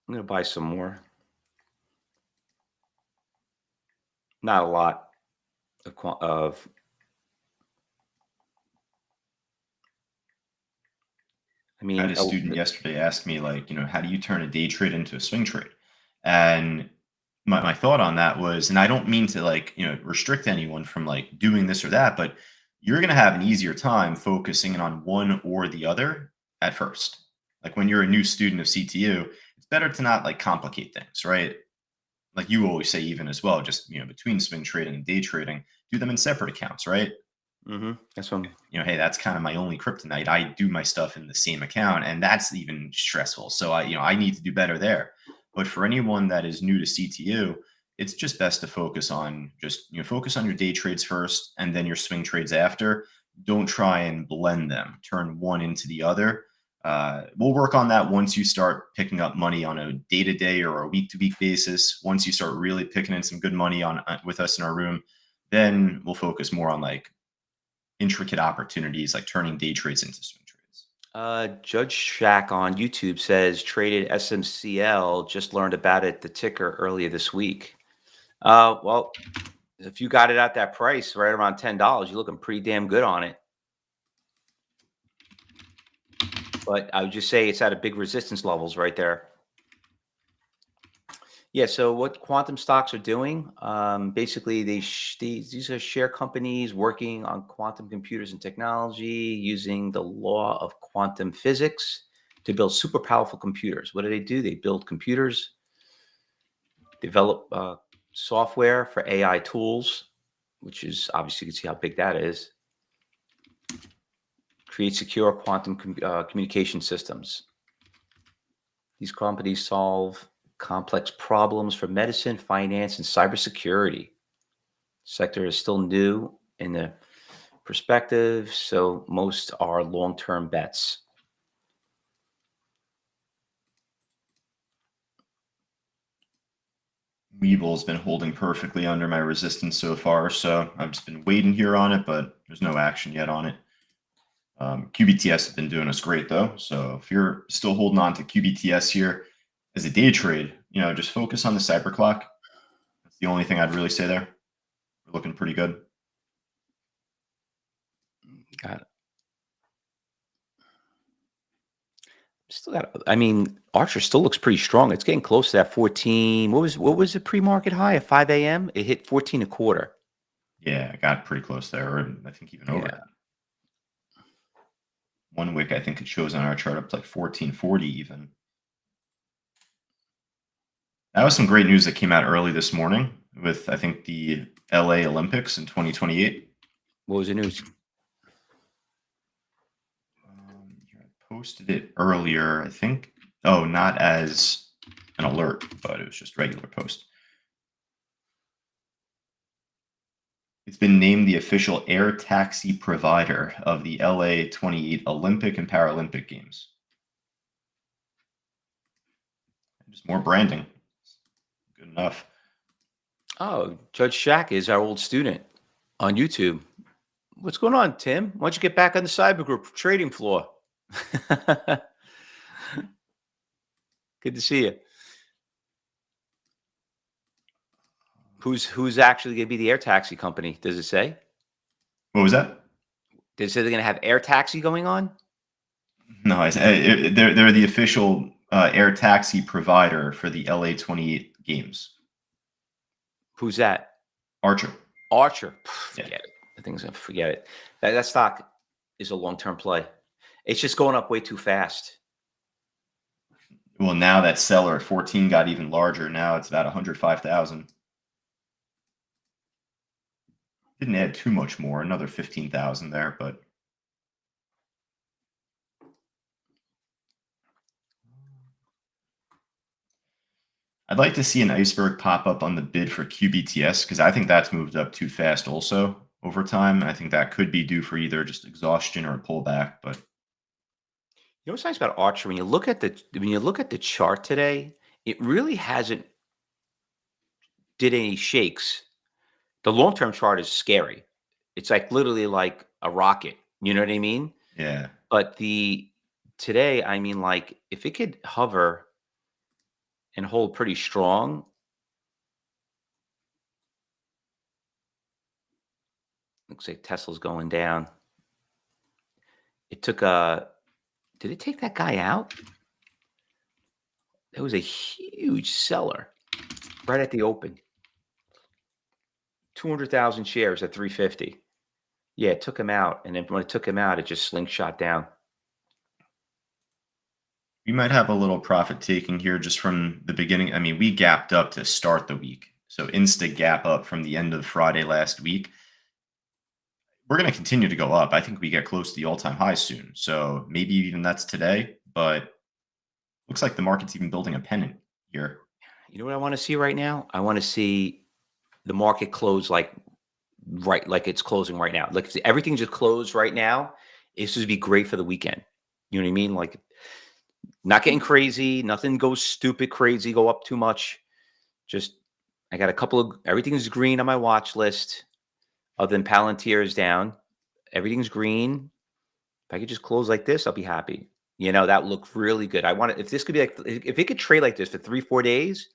I'm going to buy some more. Not a lot of I had a student yesterday ask me, like, how do you turn a day trade into a swing trade? And my thought on that was, and I don't mean to like, restrict anyone from like doing this or that, but you're going to have an easier time focusing in on one or the other at first. Like when you're a new student of CTU, it's better to not like complicate things, right? Like you always say, even as well, just, between swing trading and day trading, do them in separate accounts, right? That's one. Hey, that's kind of my only kryptonite. I do my stuff in the same account, and that's even stressful. So I need to do better there. But for anyone that is new to CTU, it's just best to focus on focus on your day trades first, and then your swing trades after. Don't try and blend them. Turn one into the other. We'll work on that once you start picking up money on a day-to-day or a week-to-week basis. Once you start really picking in some good money with us in our room, then we'll focus more on like intricate opportunities, like turning day trades into swing trades. Judge Shack on YouTube says traded SMCL, just learned about it, the ticker, earlier this week. Well, if you got it at that price, right around $10, you're looking pretty damn good on it. But I would just say it's at a big resistance levels right there. Yeah. So what quantum stocks are doing, basically these are share companies working on quantum computers and technology using the law of quantum physics to build super powerful computers. What do? They build computers, develop software for AI tools, which is obviously you can see how big that is. Create secure quantum communication systems. These companies solve complex problems for medicine, finance, and cybersecurity. Sector is still new in the perspective, so most are long-term bets. Weevil's been holding perfectly under my resistance so far, so I've just been waiting here on it, but there's no action yet on it. QBTS has been doing us great though, so if you're still holding on to QBTS here as a day trade, just focus on the cyber clock. That's the only thing I'd really say there. We're looking pretty good. Got it. Still got. I mean, Archer still looks pretty strong. It's getting close to that 14. What was the pre-market high at 5 a.m.? It hit 14.25. Yeah, I got pretty close there, or I think even over that. 1 wick, I think it shows on our chart up to like 1440 even. That was some great news that came out early this morning. with, I think, the LA Olympics in 2028. What was the news? Here, I posted it earlier, I think. Oh, not as an alert, but it was just regular post. It's been named the official air taxi provider of the LA 28 Olympic and Paralympic Games. Just more branding. Good enough. Oh, Judge Shack is our old student on YouTube. What's going on, Tim? Why don't you get back on the cyber group trading floor? Good to see you. Who's actually going to be the air taxi company? Does it say? What was that? Did it say they're going to have air taxi going on? No, they're the official air taxi provider for the LA 28 games. Who's that? Archer. Forget it. The thing's going to forget it. That stock is a long-term play. It's just going up way too fast. Well, now that seller at 14 got even larger. Now it's about 105,000. Didn't add too much more, another 15,000 there, but I'd like to see an iceberg pop up on the bid for QBTS because I think that's moved up too fast also over time. And I think that could be due for either just exhaustion or a pullback. But you know what's nice about Archer? When you look at the chart today, it really hasn't did any shakes. The long-term chart is scary. It's like literally like a rocket. You know what I mean? yeah. But today, I mean, like if it could hover and hold pretty strong. Looks like Tesla's going down. It took did it take that guy out? It was a huge seller right at the open. 200,000 shares at 350. Yeah, it took him out. And then when it took him out, it just slingshot down. We might have a little profit taking here just from the beginning. I mean, we gapped up to start the week. So insta gap up from the end of Friday last week. We're going to continue to go up. I think we get close to the all-time high soon. So maybe even that's today, but looks like the market's even building a pennant here. You know what I want to see right now? I want to see the market close like it's closing right now. Like everything just closed right now. This would be great for the weekend. You know what I mean? Like not getting crazy, nothing goes stupid crazy, go up too much. Just I got a couple of everything's green on my watch list. Other than Palantir is down, everything's green. If I could just close like this, I'll be happy. You know, that looked really good. I want it. If this could be like, if it could trade like this for 3-4 days,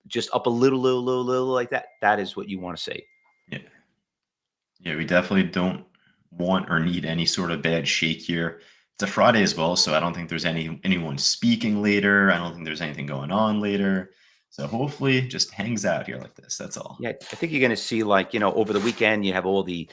just up a little like that, that is what you want to see. Yeah. Yeah, we definitely don't want or need any sort of bad shake here. It's a Friday as well, so I don't think there's anyone speaking later. I don't think there's anything going on later. So hopefully it just hangs out here like this. That's all. Yeah, I think you're going to see like, you know, over the weekend, you have all the,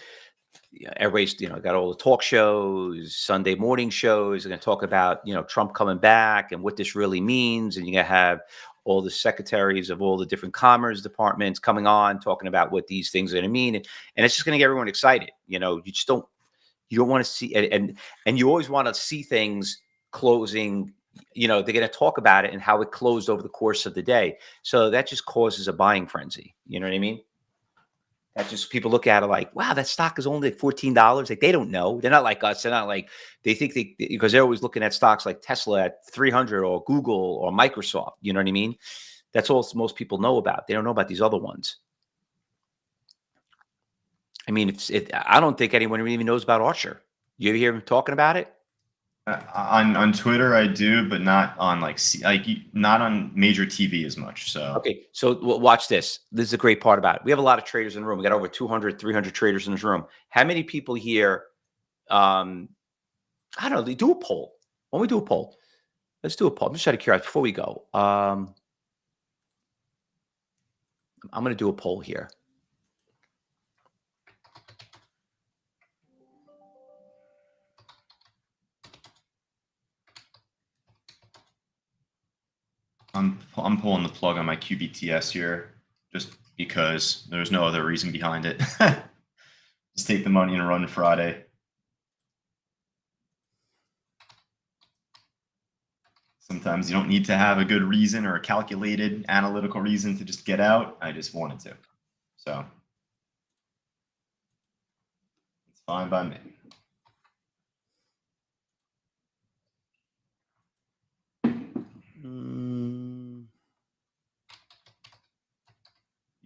everybody's, you know, got all the talk shows, Sunday morning shows. They're going to talk about, you know, Trump coming back and what this really means. And you're going to have all the secretaries of all the different commerce departments coming on, talking about what these things are going to mean. And it's just going to get everyone excited. You know, you don't want to see, and you always want to see things closing. You know, they're going to talk about it and how it closed over the course of the day. So that just causes a buying frenzy. You know what I mean? That just people look at it like, wow, that stock is only like $14. Like they don't know. They're not like us. They're not like they think because they're always looking at stocks like Tesla at 300 or Google or Microsoft. You know what I mean? That's all most people know about. They don't know about these other ones. I mean, I don't think anyone even knows about Archer. You ever hear him talking about it? On Twitter, I do, but not on not on major TV as much. So okay, so watch this. This is a great part about it. We have a lot of traders in the room. We got over 200, 300 traders in this room. How many people here? I don't know. They do a poll. When we do a poll, let's do a poll. I'm just out of curiosity before we go. I'm going to do a poll here. I'm pulling the plug on my QBTS here. Just because there's no other reason behind it. Just take the money and run Friday. Sometimes you don't need to have a good reason or a calculated analytical reason to just get out. I just wanted to. So it's fine by me.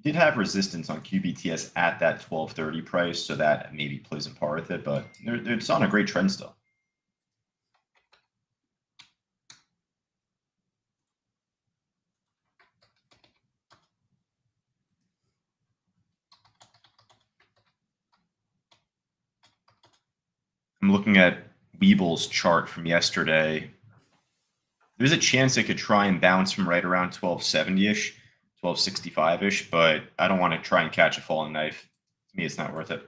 You did have resistance on QBTS at that 1230 price, so that maybe plays a part with it, but it's on a great trend still. I'm looking at Weeble's chart from yesterday. There's a chance it could try and bounce from right around 1270-ish, 1265-ish, but I don't want to try and catch a falling knife. To me, it's not worth it.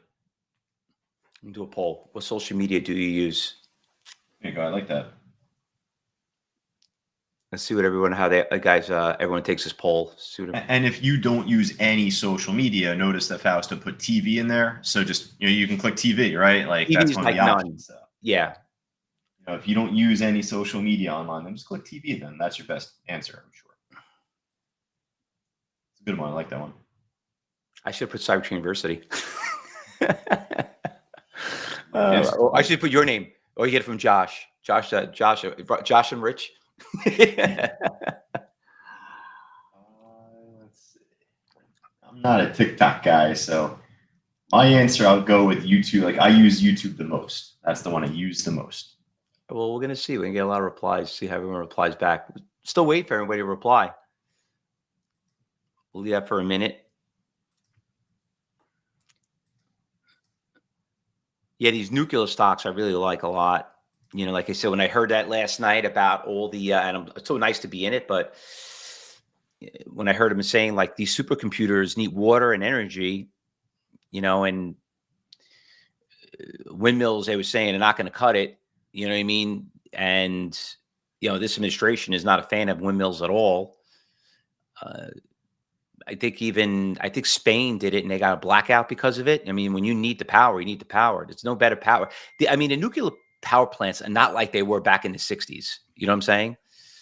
Do a poll. What social media do you use? There you go. I like that. Let's see what everyone, everyone takes this poll. And if you don't use any social media, notice that Fausto put TV in there. So just, you can click TV, right? Like TV's that's one of the options. So, yeah. If you don't use any social media online, then just click TV. Then that's your best answer, I'm sure. It's a good one. I like that one. I should put Cybertrading University. I should put your name. Or you get it from Josh. Josh and Rich. Let's see. I'm not a TikTok guy, so my answer, I'll go with YouTube. Like I use YouTube the most. That's the one I use the most. Well, we're gonna see. We're gonna get a lot of replies. See how everyone replies back. Still wait for everybody to reply. We'll leave that for a minute. Yeah, these nuclear stocks I really like a lot. Like I said, when I heard that last night about all the, and it's so nice to be in it, but when I heard him saying like these supercomputers need water and energy, and windmills, they were saying they're not going to cut it. You know what I mean? And, this administration is not a fan of windmills at all. I think Spain did it and they got a blackout because of it. I mean, when you need the power, you need the power. There's no better power. The nuclear power plants are not like they were back in the 60s. You know what I'm saying?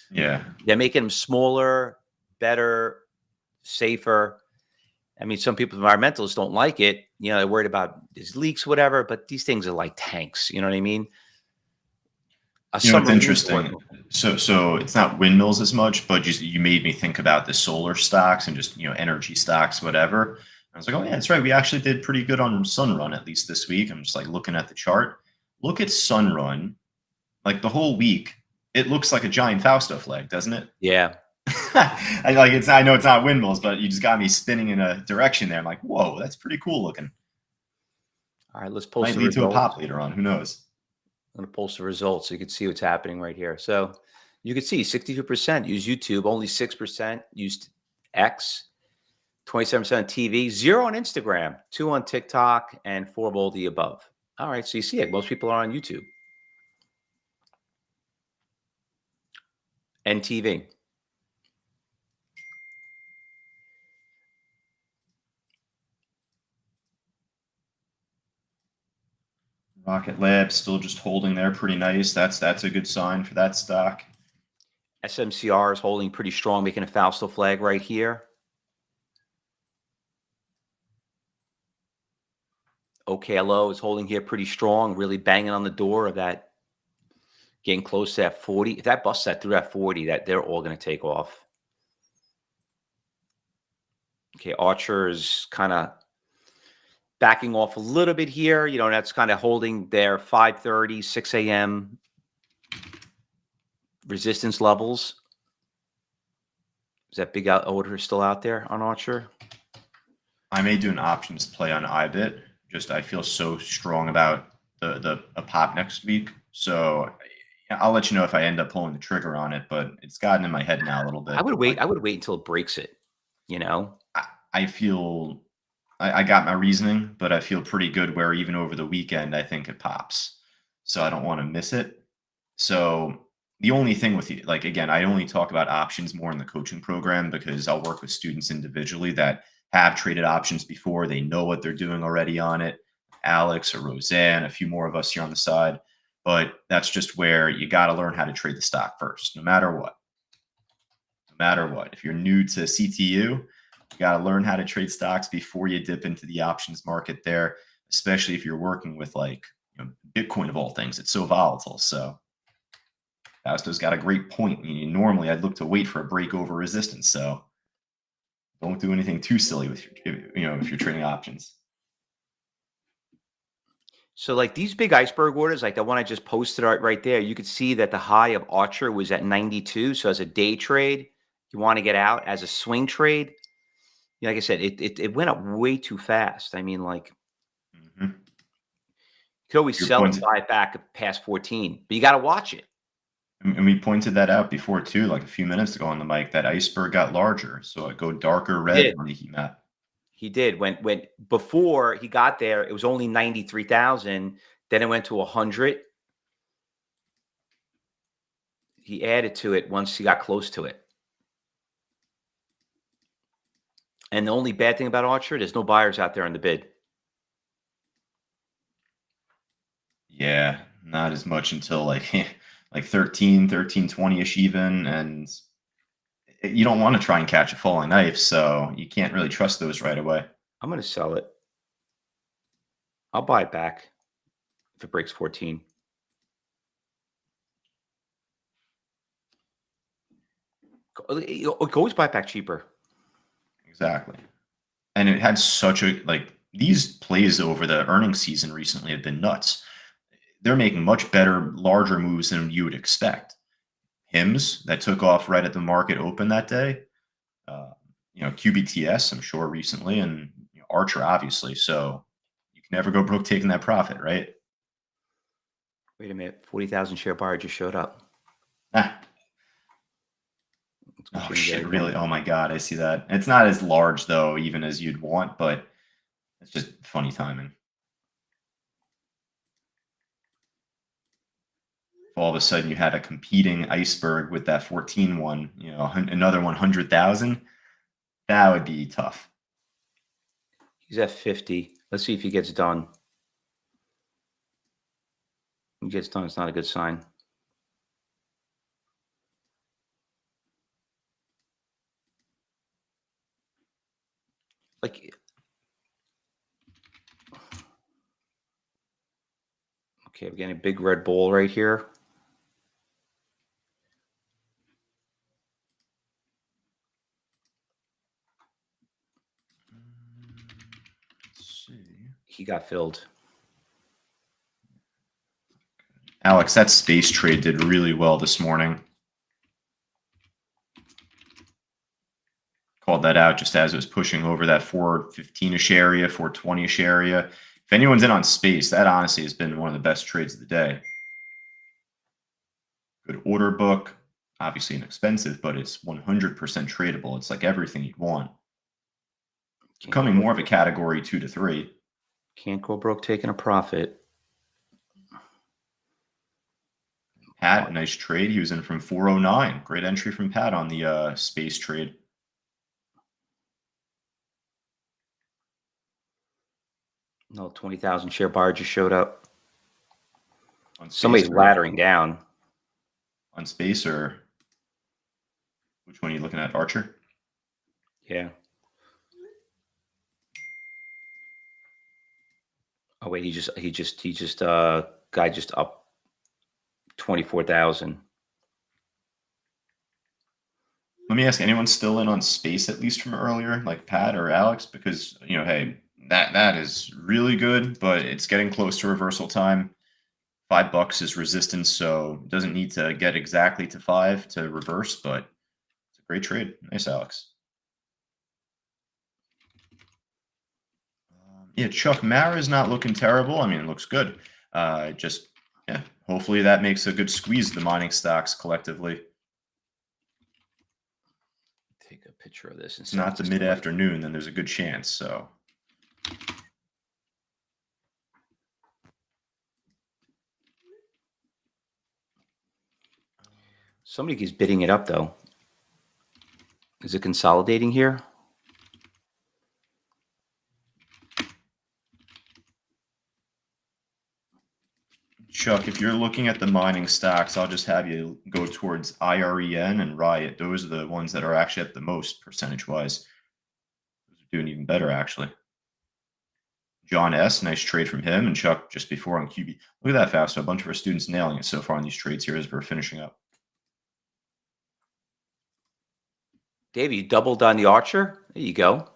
Yeah. They're making them smaller, better, safer. I mean, some people, environmentalists, don't like it. They're worried about these leaks, whatever, but these things are like tanks. You know what I mean? It's interesting. So it's not windmills as much, but you made me think about the solar stocks and just, energy stocks, whatever. I was like, oh yeah, that's right. We actually did pretty good on Sunrun, at least this week. I'm just like looking at the chart. Look at Sunrun, like the whole week. It looks like a giant Fausto flag, doesn't it? Yeah. I know it's not windmills, but you just got me spinning in a direction there. I'm like, whoa, that's pretty cool looking. All right, let's post. Might lead to a pop later on. Who knows? I'm going to post the results so you can see what's happening right here. So you can see 62% use YouTube, only 6% used X, 27% on TV, 0 on Instagram, 2 on TikTok, and 4 of all the above. All right, so you see it. Most people are on YouTube and TV. Rocket Lab still just holding there pretty nice. That's a good sign for that stock. SMCR is holding pretty strong, making a Fausto flag right here. OKLO is holding here pretty strong, really banging on the door of that, getting close to that 40. If that busts that through that 40, that they're all going to take off. Okay, Archer is kind of backing off a little bit here. That's kind of holding their 5:30, 6 a.m. resistance levels. Is that big order still out there on Archer? I may do an options play on IBIT. Just I feel so strong about a pop next week. So I'll let you know if I end up pulling the trigger on it, but it's gotten in my head now a little bit. I would wait until it breaks it, I feel I got my reasoning, but I feel pretty good where even over the weekend, I think it pops. So I don't want to miss it. So the only thing with you, like, again, I only talk about options more in the coaching program because I'll work with students individually that have traded options before. They know what they're doing already on it. Alex or Roseanne, a few more of us here on the side. But that's just where you got to learn how to trade the stock first, no matter what. No matter what. If you're new to CTU, you got to learn how to trade stocks before you dip into the options market there, especially if you're working with like Bitcoin of all things. It's so volatile. So Fausto's got a great point. Normally, I'd look to wait for a break over resistance. So don't do anything too silly with if you're trading options. So like these big iceberg orders, like the one I just posted right there, you could see that the high of Archer was at 92. So as a day trade, you want to get out. As a swing trade, like I said, it went up way too fast. I mean, like you could always sell and buy it back past 14, but you got to watch it. And we pointed that out before too, like a few minutes ago on the mic. That iceberg got larger, so it go darker red on the heat map. He did. When before he got there, it was only 93,000. Then it went to 100. He added to it once he got close to it. And the only bad thing about Archer, there's no buyers out there on the bid. Yeah, not as much until like 1320-ish even, and you don't want to try and catch a falling knife, so you can't really trust those right away. I'm going to sell it. I'll buy it back if it breaks 14. You can always buy it back cheaper. Exactly. And it had such a, like, these plays over the earnings season recently have been nuts. They're making much better, larger moves than you would expect. HIMS that took off right at the market open that day. QBTS, I'm sure recently, and Archer, obviously. So you can never go broke taking that profit, right? Wait a minute. 40,000 share buyer just showed up. Oh, shit, really? Oh, my God, I see that. It's not as large, though, even as you'd want, but it's just funny timing. All of a sudden you had a competing iceberg with that 14 one, another 100,000, that would be tough. He's at 50. Let's see if he gets done. If he gets done, it's not a good sign. Like, okay, we're getting a big red ball right here. Let's see. He got filled. Alex, that space trade did really well this morning. Called that out just as it was pushing over that 415-ish area, 420-ish area. If anyone's in on space, that honestly has been one of the best trades of the day. Good order book, obviously inexpensive, but it's 100% tradable. It's like everything you'd want. It's becoming more of a category 2 to 3. Can't go broke taking a profit. Pat, nice trade. He was in from 409. Great entry from Pat on the space trade. No, 20,000 share buyer just showed up. Somebody's laddering down. On space, or which one are you looking at? Archer? Yeah. Oh wait, guy just up 24,000. Let me ask, anyone still in on space at least from earlier, like Pat or Alex? Because hey, that is really good, but it's getting close to reversal time. $5 is resistance, so it doesn't need to get exactly to 5 to reverse, but it's a great trade. Nice, Alex. Yeah, Chuck, Mara is not looking terrible. I mean, it looks good. Hopefully that makes a good squeeze of the mining stocks collectively. Take a picture of this. It's not the mid-afternoon, then there's a good chance, so. Somebody keeps bidding it up, though. Is it consolidating here? Chuck, if you're looking at the mining stocks, I'll just have you go towards IREN and Riot. Those are the ones that are actually at the most percentage-wise. Those are doing even better, actually. John S., nice trade from him. And Chuck, just before on QB. Look at that, Fausto. A bunch of our students nailing it so far on these trades here as we're finishing up. Dave, you doubled on the Archer. There you go.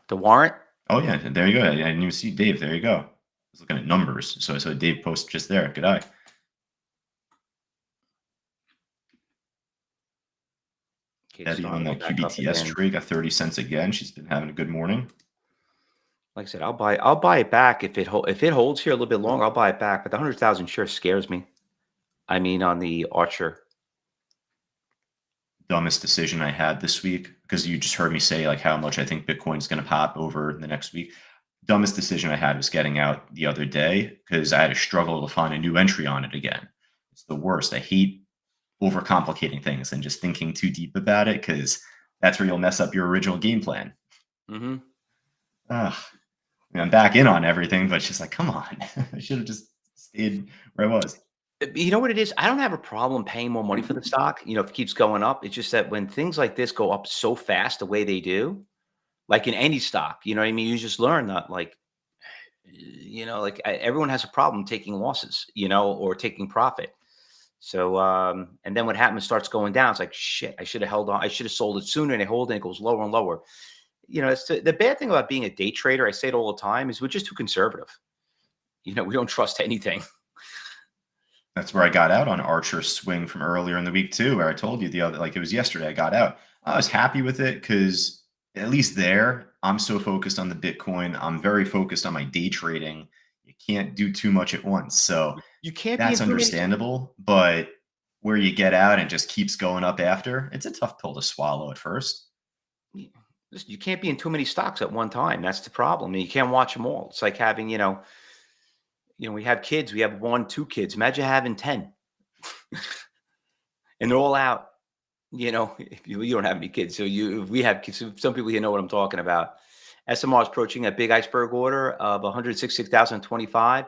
The warrant. Oh, yeah. There you go. I didn't even see Dave. There you go. I was looking at numbers. So I saw Dave post just there. Good eye. Eddie on that QBTS trade got 30 cents again. She's been having a good morning. Like I said, I'll buy it back if it holds here a little bit longer. I'll buy it back, but the 100,000 sure scares me. I mean, on the Archer. Dumbest decision I had this week, because you just heard me say like how much I think Bitcoin's going to pop over the next week. Dumbest decision I had was getting out the other day, because I had to struggle to find a new entry on it again. It's the worst. I hate overcomplicating things and just thinking too deep about it, because that's where you'll mess up your original game plan. Mm-hmm. I'm back in on everything, but it's just like, come on. I should have just stayed where I was. You know what it is? I don't have a problem paying more money for the stock, if it keeps going up. It's just that when things like this go up so fast the way they do, like in any stock, you know what I mean? You just learn that, everyone has a problem taking losses, or taking profit. So, and then what happens starts going down. It's like, shit, I should have held on. I should have sold it sooner, and they hold it and it goes lower and lower. It's the bad thing about being a day trader. I say it all the time, is we're just too conservative. We don't trust anything. That's where I got out on Archer's swing from earlier in the week too, where I told you it was yesterday I got out. I was happy with it because at least there, I'm so focused on the Bitcoin. I'm very focused on my day trading. You can't do too much at once. So you can't. That's understandable, but where you get out and just keeps going up after, it's a tough pill to swallow at first. You can't be in too many stocks at one time. That's the problem. You can't watch them all. It's like having, we have kids. We have 1, 2 kids. Imagine having 10, and they're all out. If you don't have any kids, if we have kids, some people here know what I'm talking about. SMR is approaching a big iceberg order of 166,025.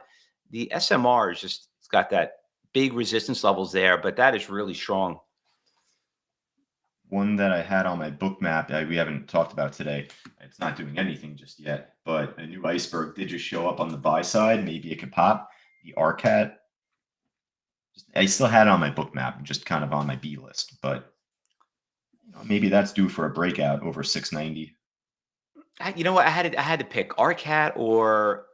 The SMR is it's got that big resistance levels there, but that is really strong. One that I had on my book map we haven't talked about today. It's not doing anything just yet, but a new iceberg did just show up on the buy side. Maybe it could pop. The RCAT. I still had it on my book map, just kind of on my B list, but maybe that's due for a breakout over 690. You know what? I had to pick RCAT or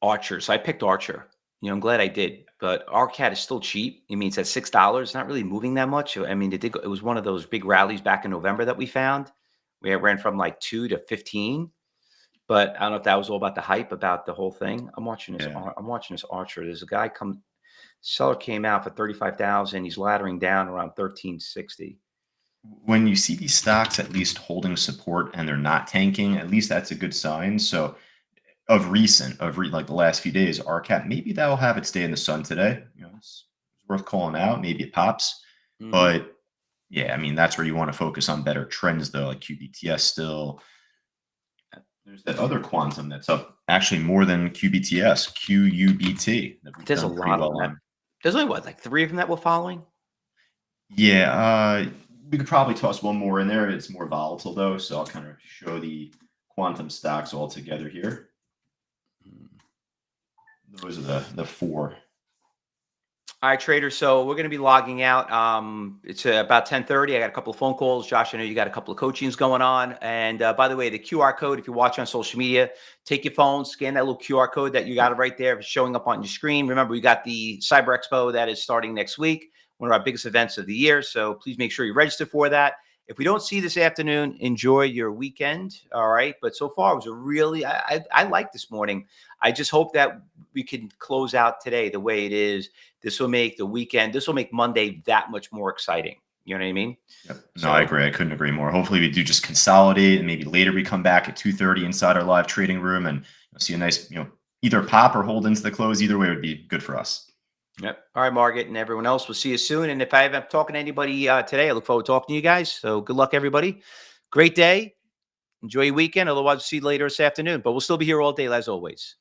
Archer, so I picked Archer. I'm glad I did, but RCAT is still cheap. It means at $6, it's not really moving that much. I mean, it was one of those big rallies back in November that we found, where it ran from like 2 to 15. But I don't know if that was all about the hype about the whole thing. I'm watching this. Yeah. I'm watching this Archer. There's a guy seller came out for 35,000. He's laddering down around 1360. When you see these stocks at least holding support and they're not tanking, at least that's a good sign. So of like the last few days, RCAT, maybe that'll have it stay in the sun today. It's worth calling out. Maybe it pops. Mm-hmm. But yeah, I mean, that's where you want to focus on better trends though, like QBTS still. There's that other quantum that's up actually more than QBTS, QUBT. There's a lot of them. There's only like 3 of them that we're following? Yeah, we could probably toss one more in there. It's more volatile though, so I'll kind of show the quantum stocks all together here. Those are the 4. All right, traders. So we're going to be logging out. It's about 10:30. I got a couple of phone calls. Josh, I know you got a couple of coachings going on. And by the way, the QR code, if you're watching on social media, take your phone, scan that little QR code that you got right there. If it's showing up on your screen. Remember, we got the Cyber Expo that is starting next week, one of our biggest events of the year. So please make sure you register for that. If we don't see you this afternoon, enjoy your weekend. All right. But so far, it was a really, I like this morning. I just hope that we can close out today the way it is. This will make the weekend, this will make Monday that much more exciting. You know what I mean? Yep. No, I agree. I couldn't agree more. Hopefully we do just consolidate, and maybe later we come back at 2:30 inside our live trading room and see a nice, either pop or hold into the close. Either way would be good for us. Yep. All right, Margaret and everyone else. We'll see you soon. And if I haven't talking to anybody today, I look forward to talking to you guys. So good luck, everybody. Great day. Enjoy your weekend. Otherwise, we'll see you later this afternoon. But we'll still be here all day as always.